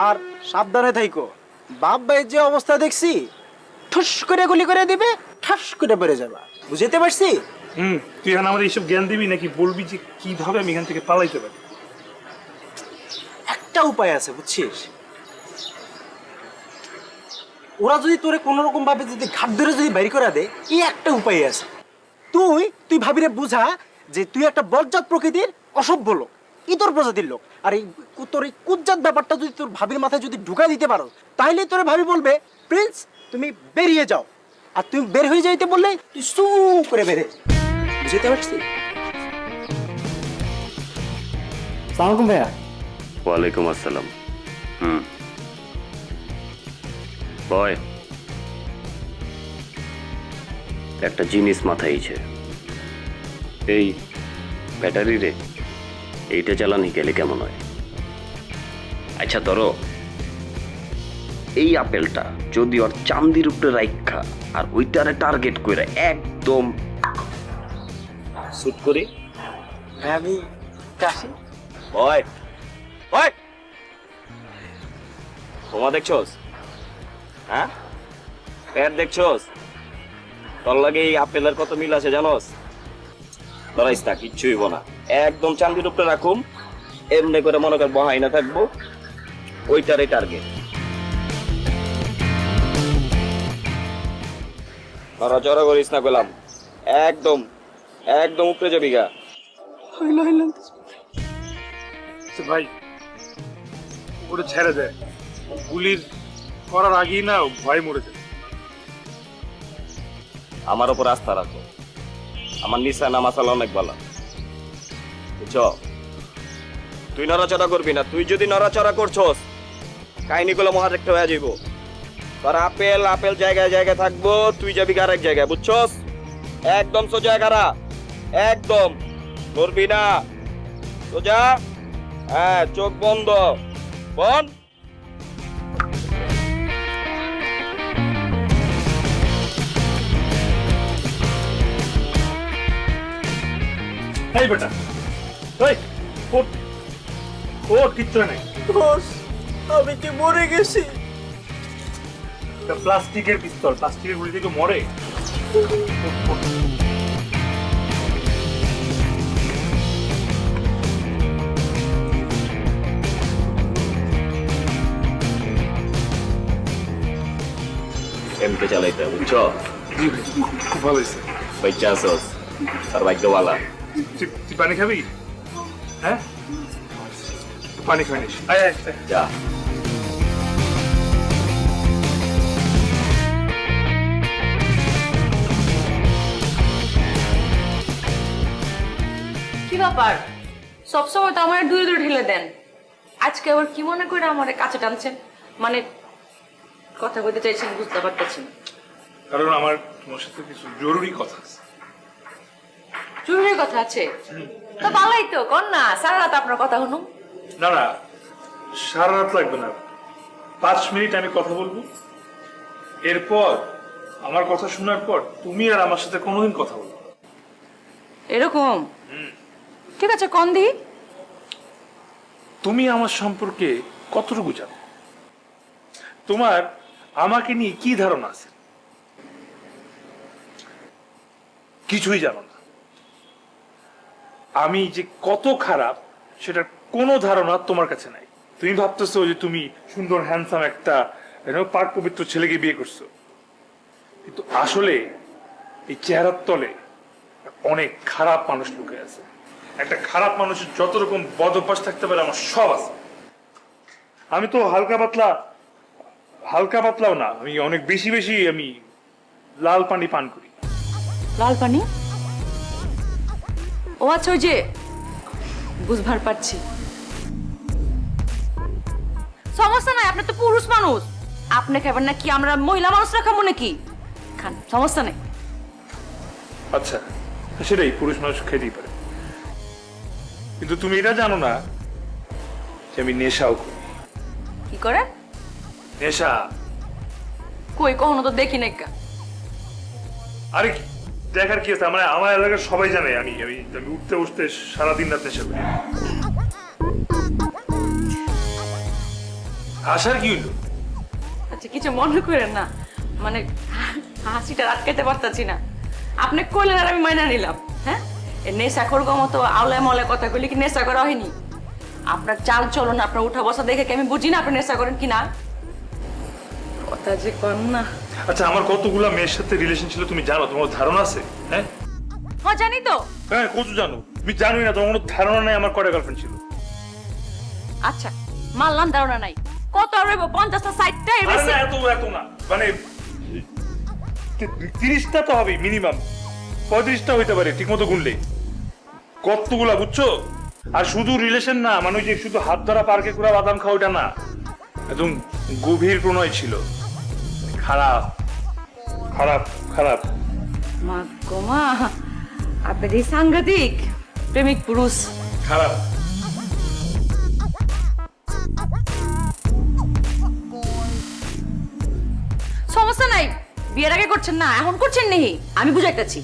আর সাবধানে থাইকো, বাপ ভাইয়ের যে অবস্থা দেখছি, ঠুস করে গুলি করে দিবে, ঠাস করে বেড়ে যাবা, বুঝতে পারছি? তুই এখন আমার এইসব জ্ঞান দিবি নাকি বলবি যে কিভাবে আমি এখান থেকে পালাইতে পারি? একটা উপায় আছে, বুঝছিস? ওরা যদি তোরে কোন রকম ভাবে যদি ঘাট ধরে যদি বাইর করে দেয়, এই একটা উপায় আছে। তুই ভাবিরে বুঝা যে তুই একটা বজ্জাত প্রকৃতির অসভ্য লোক, ইতর প্রজাতির লোক। আর এই তোর এই কুজ্জাত ব্যাপারটা যদি তোর ভাবির মাথায় যদি ঢুকাই দিতে পারো, তাহলে তোরে ভাবি বলবে, প্রিন্স তুমি বেরিয়ে যাও। আর তুমি বের হয়ে যাইতে বললে তুই সু করে বেরে, বুঝতে পারছিস? সালাম আলাইকুম ভাইয়া। ওয়ালাইকুম আসসালাম। বয়, একটা জিনিস মাথায় আইছে। এই ব্যাটারি রে, এইটা চালানি গেলে কেমন হয়? আচ্ছা ধরো, এই আপেলটা যদি ওর চান্দির উপরে রাইখা আর ওইটারে টার্গেট করে একদম শুট করি। আমি কাশি। বয় বয়, তোমা দেখছোস? হ্যাঁ, পেট দেখছোস? তোর লাগে এই আপেলের কত মিল আছে জানোস? ধরাইস না, কিচ্ছু হইব না। একদম চান্দির উপরে রাখুম, এমনি করে মনে কর বহাই না থাকবো, ওইটারে টার্গেট। নড়াচড়া করিস না পেলাম, একদম একদম উপরে যাবি গা। ভাই, ওটা ছেড়ে দেয়, গুলির করার আগেই না ভয় মরে যায়। আমার উপর আস্থা রাখো, আমার নিশানা মাসালা অনেক ভালো, বুঝছ? তুই নড়াচড়া করবি না, তুই যদি নড়াচড়া করছস কাহিনীগুলো মহারেক্ট হয়ে যাইব। তোর আপেল আপেল জায়গায় জায়গায় থাকবো, তুই যাবি আরেক জায়গায়, বুঝছস? একদম সোজা গারা, একদম করবি না, সোজা। হ্যাঁ, চোখ বন্ধ, বন্ধ। এই বেটা ওই ওঠ ওঠ, কিচ্ছু নেই। বস আমি কি মরে গেছি? এটা প্লাস্টিকের পিস্তল, প্লাস্টিকের গুলি থেকে মরে? এমকে চালাইতে বুঝছো? জি ভাই, খুব ভালো হয়েছে। বাচ্চা আসস আর ভাগ্যওয়ালা। তুই পানি খাবি? হ্যাঁ, পানি খাই নিস। আয় আয় আয়। যা কি ব্যাপার সবসময় তো আমার দূরে দূরে ঠেলে দেন, আজকে আবার কি মনে করে আমার কাছে টানছেন? মানে কথা বলতে চাইছেন বুঝতে পারতেছি না। কারণ আমার তোমার সাথে কিছু জরুরি কথা আছে। জরুরি কথা আছে তো ভালোই তো, কর না, সারা রাত আপনার কথা শুনুন। না না, সারা রাত লাগবে না, 5 মিনিট আমি কথা বলবো। এরপর আমার কথা শোনার পর তুমি আর আমার সাথে কোনোদিন কথা বলবো না। এরকম? ঠিক আছে, কোন দি? তুমি আমার সম্পর্কে কতটুকু জানো? তোমার আমাকে নিয়ে কি ধারণা আছে? কিছুই জানো না। আমি যে কত খারাপ সেটার কোনো ধারণা তোমার কাছে নাই। তুমি ভাবতেছো যে তুমি সুন্দর হ্যান্ডসাম একটা পাক পবিত্র ছেলেকে বিয়ে করছো, কিন্তু আসলে এই চেহারার তলে অনেক খারাপ মানুষ লুকে আছে। একটা খারাপ মানুষের যত রকম বদ অভ্যাস থাকতে পারে আমার সব আছে। আমি তো হালকা পাতলাও না, আমি অনেক বেশি বেশি আমি লাল পানি পান করি। লাল পানি? ও আচ্ছা, ওই যে বুঝবার পারছি। সমস্যা নাই, আপনি তো পুরুষ মানুষ, আপনি খাবেন না কি আমরা মহিলা মানুষরা খাবো নাকি? খান, সমস্যা নেই। আচ্ছা, সেটাই, পুরুষ মানুষ খেতেই পারে। কিন্তু তুমি এটা জানো না যে আমি নেশাও করি। কি করে? নেশা? কই, কখনো তো দেখি নাই। আরে কি দেখার কি আছে? আমার এলাকার সবাই জানে আমি আমি আমি উঠতে উঠতে সারাদিন রাত নেশা করি। আসার কি হইলো? আচ্ছা, কিছু মনে করেন না, মানে হাসিটা আটকাতে পারতাছি না। আপনি কইলেন আর আমি মাইনা নিলাম। হ্যাঁ, নেশা করবো মতো আওলায় মলে কথা কইলে কি নেশা করা হয়নি? আপনার চাল চলন, আপনার উঠা বসা দেখে কি আমি বুঝি না আপনি নেশা করেন কি না? কথা যে করেন না। আচ্ছা, আমার কতগুলা মেয়ের সাথে রিলেশন ছিল তুমি জানো? তোমার ধারণা আছে? হ্যাঁ হ্যাঁ, জানি তো। হ্যাঁ, কত জানো? তুমি জানোই না, তোমার কোনো ধারণা নাই আমার কয়টা গার্লফ্রেন্ড ছিল। আচ্ছা, মানলাম ধারণা নাই। কত আর 50টা 60টা আরে না, এত না, মানে 30টা তো হবে মিনিমাম, 35টা হইতে পারে ঠিক মতো গুনলে। কতগুলা, বুঝছো? আর শুধু রিলেশন না, মানে ওই যে শুধু হাত ধরা পার্কে ঘোরা বাদাম খাওয়া ওটা না, একদম গভীর প্রণয় ছিল। খারাপ খারাপ খারাপ। মা গো মা, আপনি এই সাংঘাতিক প্রেমিক পুরুষ। খারাপ। সমস্যা নাই, বিয়ের আগে করছেন না, এখন করছেন নেই, আমি বুঝাইতেছি।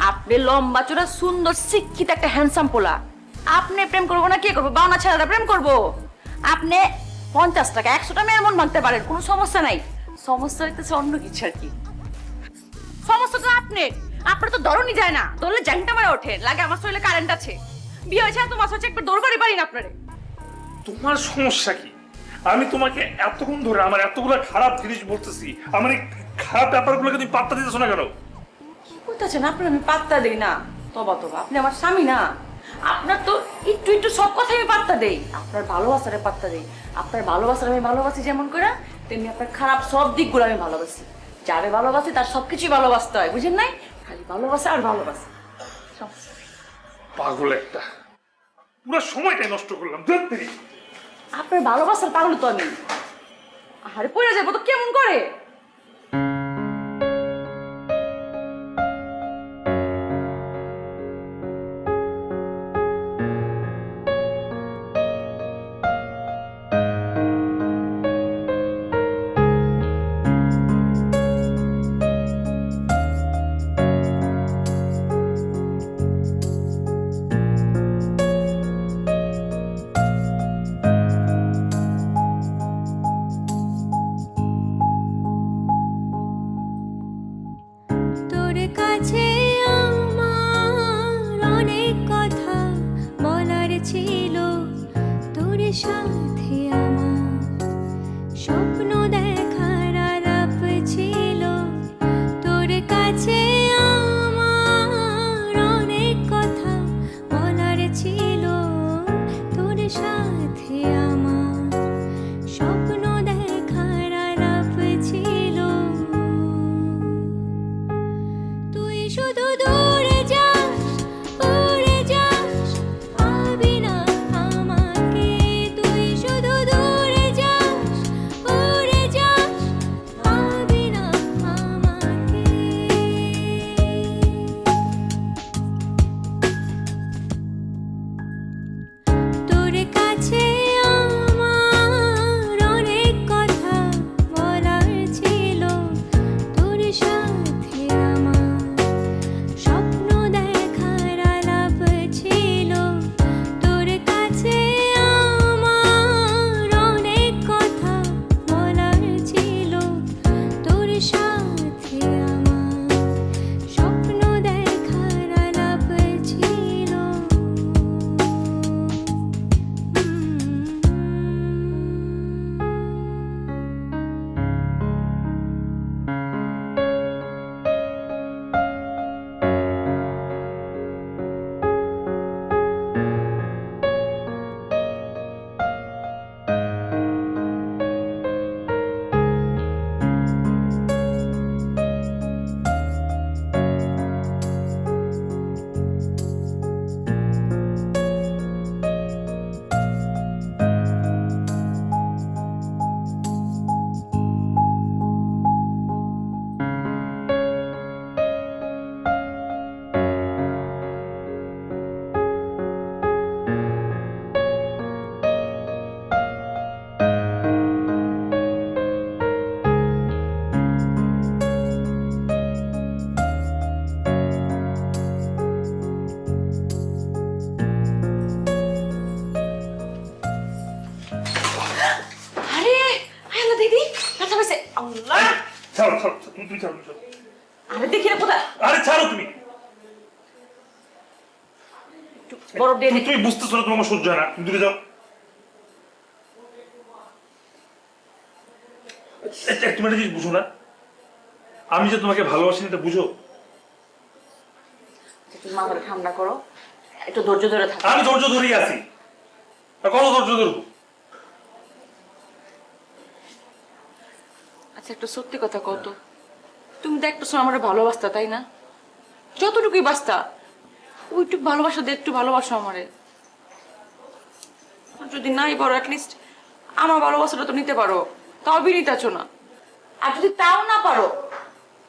আপনি লম্বা চূড়া সুন্দর শিক্ষিত একটা হ্যান্ডসাম পোলা, আপনি প্রেম করবো না কে করবো? বাউনা ছেলেরা প্রেম করবো। আপনি 50 টাকা 100টা মেয়ের মন ভাঙতে পারেন, কোনো সমস্যা নাই। সমস্যা হইতেছে অন্য কিছু আর কি। সমস্যা তো আপনার তো দরণই যায় না, দৌড়লে জ্যাংটা মারা ওঠে, লাগে আমার শরীরে কারেন্ট আছে। বিয়ে হয়েছে তোমার হচ্ছে একবার দৌড় করে পারি না আপনারে। তোমার সমস্যা কি? আমি তোমাকে এতক্ষণ ধরে আমার এতগুলো খারাপ জিনিস বলতেছি, আমার এই খারাপ ব্যাপারগুলোকে তুমি পাত্তা দিতেছো না কেন? কি বলতেছেন? আপনার আমি পাত্তা দেই না? তবা আপনি আমার স্বামী না? আপনার তো একটু একটু সব কথাই আমি পাত্তা দেই, আপনার ভালোবাসারে পাত্তা দেই। আপনার ভালোবাসার আমি ভালোবাসি যেমন করে, তেমনি আপনার খারাপ সব দিকগুলো আমি ভালোবাসি। যারে ভালোবাসি তার সবকিছুই ভালোবাসতে হয়, বুঝেন নাই? খালি ভালোবাসা আর ভালোবাসা। পাগল একটা, পুরো সময়টাই নষ্ট করলাম। ধুর তেরি। আপনার ভালোবাসার পাগল তো আমি। আরে পড়ে যাবো তো কেমন করে? সাথে আমার স্বপ্ন দেখার আলাপ ছিল তোর কাছে আমার অনেক কথা বলার ছিল তোর সাথে আমার স্বপ্ন দেখার আলাপ ছিল তুই শুধু দূরে যাস উড়ে যাস পাবি না আমাকে তুই শুধু দূরে যাস উড়ে যাস পাবি না আমাকে তোর কাছে আমার অনেক কথা বলার ছিল তোর সাথে আমার স্বপ্ন দেখার আলাপ ছিল তোর কাছে আমার অনেক কথা বলার ছিল তোর সাথে আমার স্বপ্ন দেখার আলাপ ছিল আরে আল্লাহ দিদি ব্যথা পেয়েছে আল্লাহ ছাড়ো ছাড়ো তুমি ছাড়ো তুমি ছাড়ো। আরে দেখি না কোথায় আরে ছাড়ো তুমি বরফ দিয়ে তুমি বুঝতেছো না, তোমার সহ্য হয় না, তুমি দূরে যাও। তুমি একটা জিনিস বুঝো না, আমি যে তোমাকে ভালোবাসি এটা বুঝো। একটু মাথাটা ঠান্ডা করো, একটু ধৈর্য ধরে থাকো। আমি ধৈর্য ধরেই আছি, আর কত ধৈর্য ধরবো? আচ্ছা একটা সত্যি কথা কত, তুমি তো একটা সময় আমার ভালোবাসতা তাই না? যতটুকুই বাসতা ওইটুকু ভালোবাসা দিয়ে একটু ভালোবাসো আমারে। আর যদি নাই পারো অ্যাটলিস্ট আমার ভালোবাসাটা তো নিতে পারো, তাও নিতেছো না। আর যদি তাও না পারো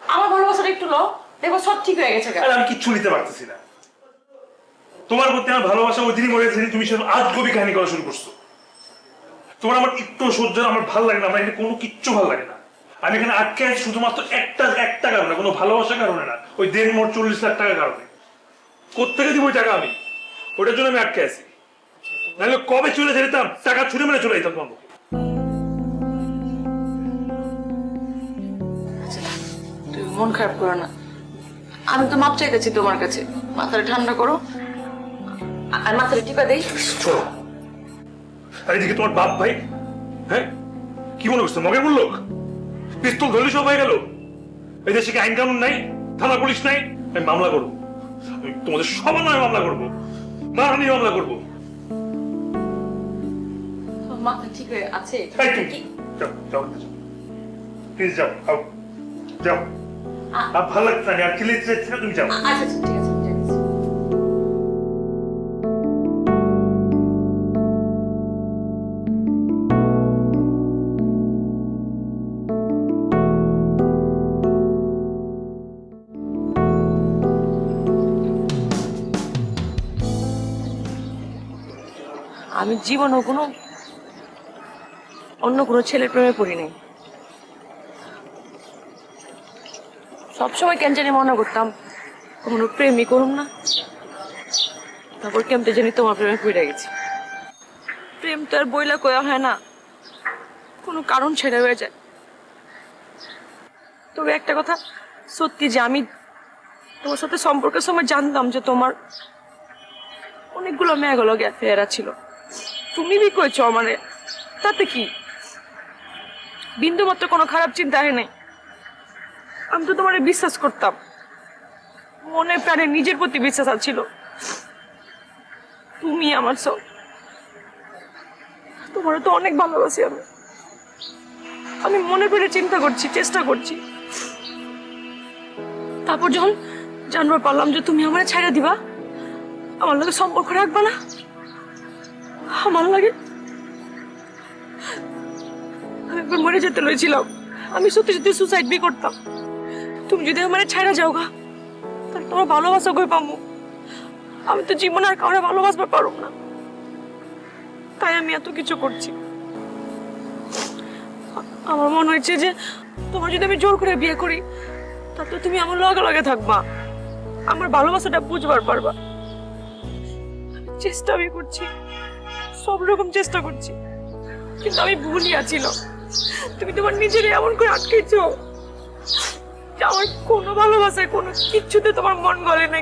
আমার ভালোবাসাটা একটু লো, দেখো সব ঠিক হয়ে গেছে। আর আমি কিচ্ছু নিতে পারতেছি না। তোমার প্রতি আমার ভালোবাসা ওই দিনই মরে গেছে, তুমি সেরকম আজ গভীর কাহিনী করা শুরু করছো। তোমার আমার একটু সহ্য আমার ভালো লাগে না, আমার এখানে কোনো কিচ্ছু ভালো লাগে না। আমি এখানে আটকে আছি শুধুমাত্র একটা কারণে, কোনো ভালোবাসার কারণে না, ওই 40 লাখ টাকার কারণে। কোত্থেকে দিব ওই টাকা আমি? ওটার জন্য আমি আটকে আছি, নাহলে কবে চলে যেতাম, টাকা ছুড়ে মেরে চলে যেতাম তোমার মুখে। তুমি মন খারাপ করো না, আমি তো মাপ চাইতেছি তোমার কাছে। মাথাটা ঠান্ডা করো আর মাথাটা টিপা দেই। চলো। আর এদিকে তোমার বাপ ভাই, হ্যাঁ কি মনে করছো মগে বললো? পিস্তল ধরলে সব হয়ে গেল? এই দেশে কি আইন কানুন নাই, থানা পুলিশ নাই? আমি মামলা করবো, আমি তোমাদের সবার নামে মামলা করবো, মানহানি মামলা করবো। মাথা ঠিক হয়ে আছে? যাও যাও প্লিজ যাও, যাও। আর ভালো লাগছে না, আর চিল্লে যাচ্ছে না, তুমি যাও। আচ্ছা ঠিক আছে। আমি জীবনও অন্য কোনো ছেলের প্রেমে পড়ি নাই। সবসময় কেন জানি মনে করতাম কোনো প্রেমই করুম না, তারপর কেমতে জানি তোমার প্রেমে পড়ে গেছি। প্রেম তো আর বইলা কয়া হয় না, কোনো কারণ ছেড়ে হয়ে যায়। তবে একটা কথা সত্যি যে আমি তোমার সাথে সম্পর্কের সময় জানতাম যে তোমার অনেকগুলো মেয়েগুলো অ্যাফেয়ার ছিল, তুমি বি করেছো আমারে, তাতে কি? বিন্দু মাত্র কোনো খারাপ চিন্তা হয় নাই। আমি তো তোমারে বিশ্বাস করতাম, মনে প্রাণে নিজের প্রতি বিশ্বাস ছিল। তুমি আমার সব, তোমার তো অনেক ভালোবাসি আমি। আমি মনে করে চিন্তা করছি, চেষ্টা করছি। তারপর যখন জানবার পারলাম যে তুমি আমার ছাইড়া দিবা, আমার লাগে সম্পর্ক রাখবা না, আমার লাগে আমি একবার মরে যেতে লইছিলাম। আমি সত্যি সত্যি সুসাইড বি করতাম। তুমি যদি আমার ছাইড়া যাও গা, তাহলে তোমার ভালোবাসা কই পাবো? আমি তো জীবন আর কাউরে ভালোবাসতে পারব না, তাই আমি এত কিছু করছি। আমার মনে হয়েছে যে তোমার যদি আমি জোর করে বিয়ে করি, তাহলে তুমি আমার লগে লগে থাকবা, আমার ভালোবাসাটা বুঝবার পারবা। চেষ্টা আমি করছি, সব রকম চেষ্টা করছি, কিন্তু আমি ভুলই আছিল। তুমি তোমার নিজের এমন করে আটকেছ যে আমার কোনো ভালোবাসায় কোনো কিচ্ছুতে তোমার মন গলে না।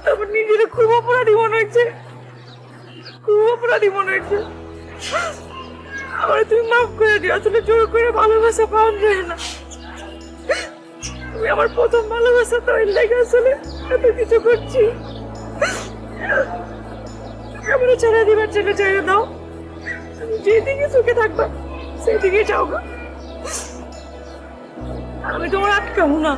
তারপর নিজের খুব অপরাধী মনে হয়েছে, খুব অপরাধী মনে হয়েছে। আমার তুমি মাফ করে দিও, আসলে জোর করে ভালোবাসা পাওয়া যায় না। তুমি আমার প্রথম ভালোবাসা, তো এর লেগে আসলে এত কিছু করছি। আমার ছেড়ে দিবার ছেলে ছেড়ে দাও, যেদিকে সুখে থাকবা সেদিকে যাও গা, আমি তোমার আটকাবো না।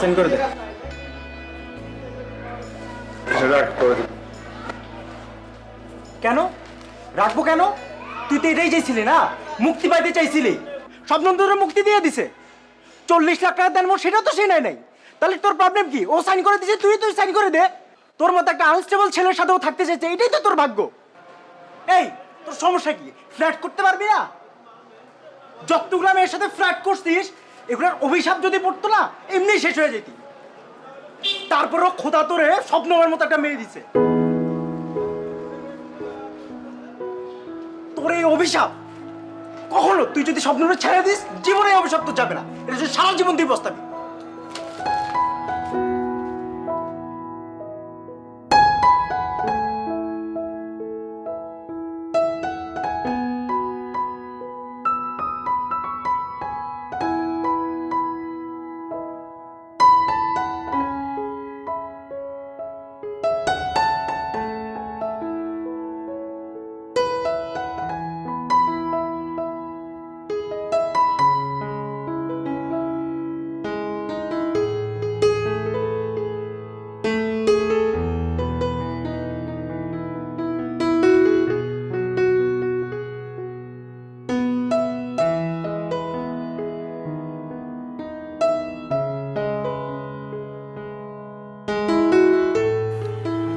সেন্ড করে দে। কেন রাখবো কেন? তুই তো এটাই চাইছিলি না, মুক্তি পাইতে চাইছিলি। স্বপ্ন তোর মুক্তি দিয়ে দিছে। 40 লাখ টাকা দেন, সেটা তো সে নাই। তাহলে তোর প্রবলেম কি? ও সাইন করে দিছে, তুই সাইন করে দে। তোর মতো একটা আনস্টেবল ছেলের সাথে ও থাকতে চাইছে, এটাই তো তোর ভাগ্য। এই তোর সমস্যা কি? ফ্ল্যাট করতে পারবি না? যতগুলো মেয়ের সাথে ফ্ল্যাট করছিস, এগুলোর অভিশাপ যদি পড়তো না, এমনি শেষ হয়ে যেতি। তারপরও খোদা তোরে স্বপ্নমের মতো একটা মেয়ে দিছে। তোর এই অভিশাপ কখনো, তুই যদি স্বপ্নটা ছেড়ে দিস, জীবনে অভিশাপ তো যাবে না। এটা সারা জীবন তুই বস্তাবি।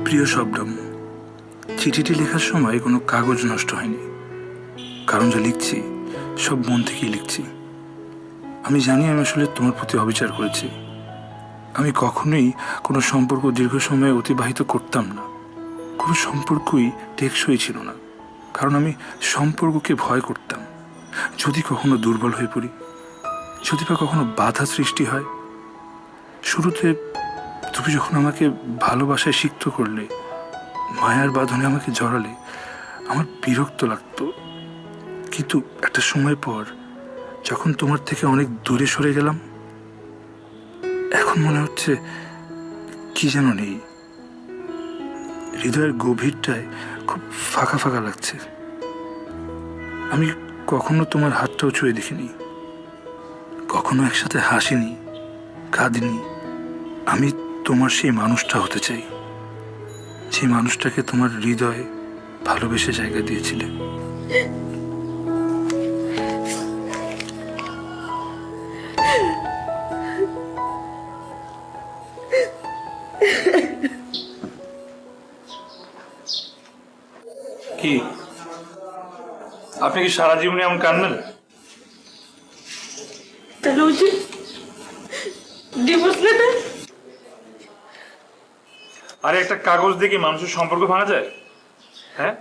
প্রিয় শবনম, চিঠিটি লেখার সময় কোনো কাগজ নষ্ট হয়নি, কারণ যা লিখছি সব মন থেকেই লিখছি। আমি জানি আমি আসলে তোমার প্রতি অবিচার করেছি। আমি কখনোই কোনো সম্পর্ক দীর্ঘ সময় অতিবাহিত করতাম না। কোনো সম্পর্কই টেকসই ছিল না, কারণ আমি সম্পর্ককে ভয় করতাম। যদি কখনো দুর্বল হয়ে পড়ি, যদি বা কখনো বাধা সৃষ্টি হয়, শুরুতে তুমি যখন আমাকে ভালোবাসায় সিক্ত করলে, মায়ার বাঁধনে আমাকে জড়ালে, আমার বিরক্ত লাগতো। কিন্তু একটা সময় পর যখন তোমার থেকে অনেক দূরে সরে গেলাম, এখন মনে হচ্ছে কি যেন নেই। হৃদয়ের গভীরটায় খুব ফাঁকা ফাঁকা লাগছে। আমি কখনো তোমার হাতটাও ছুঁয়ে দেখিনি, কখনো একসাথে হাসিনি, কাঁদিনি। আমি তোমার সেই মানুষটা হতে চাই, যে মানুষটাকে তোমার হৃদয়ে ভালোবেসে জায়গা দিয়েছিলে। কি আপনি কি সারা জীবনে এমন কাঁদবেন? তাহলে ওই যে ডিভোর্স লেটার। আরে একটা কাগজ দিয়ে কি মানুষের সম্পর্ক ভাঙা যায়? হ্যাঁ,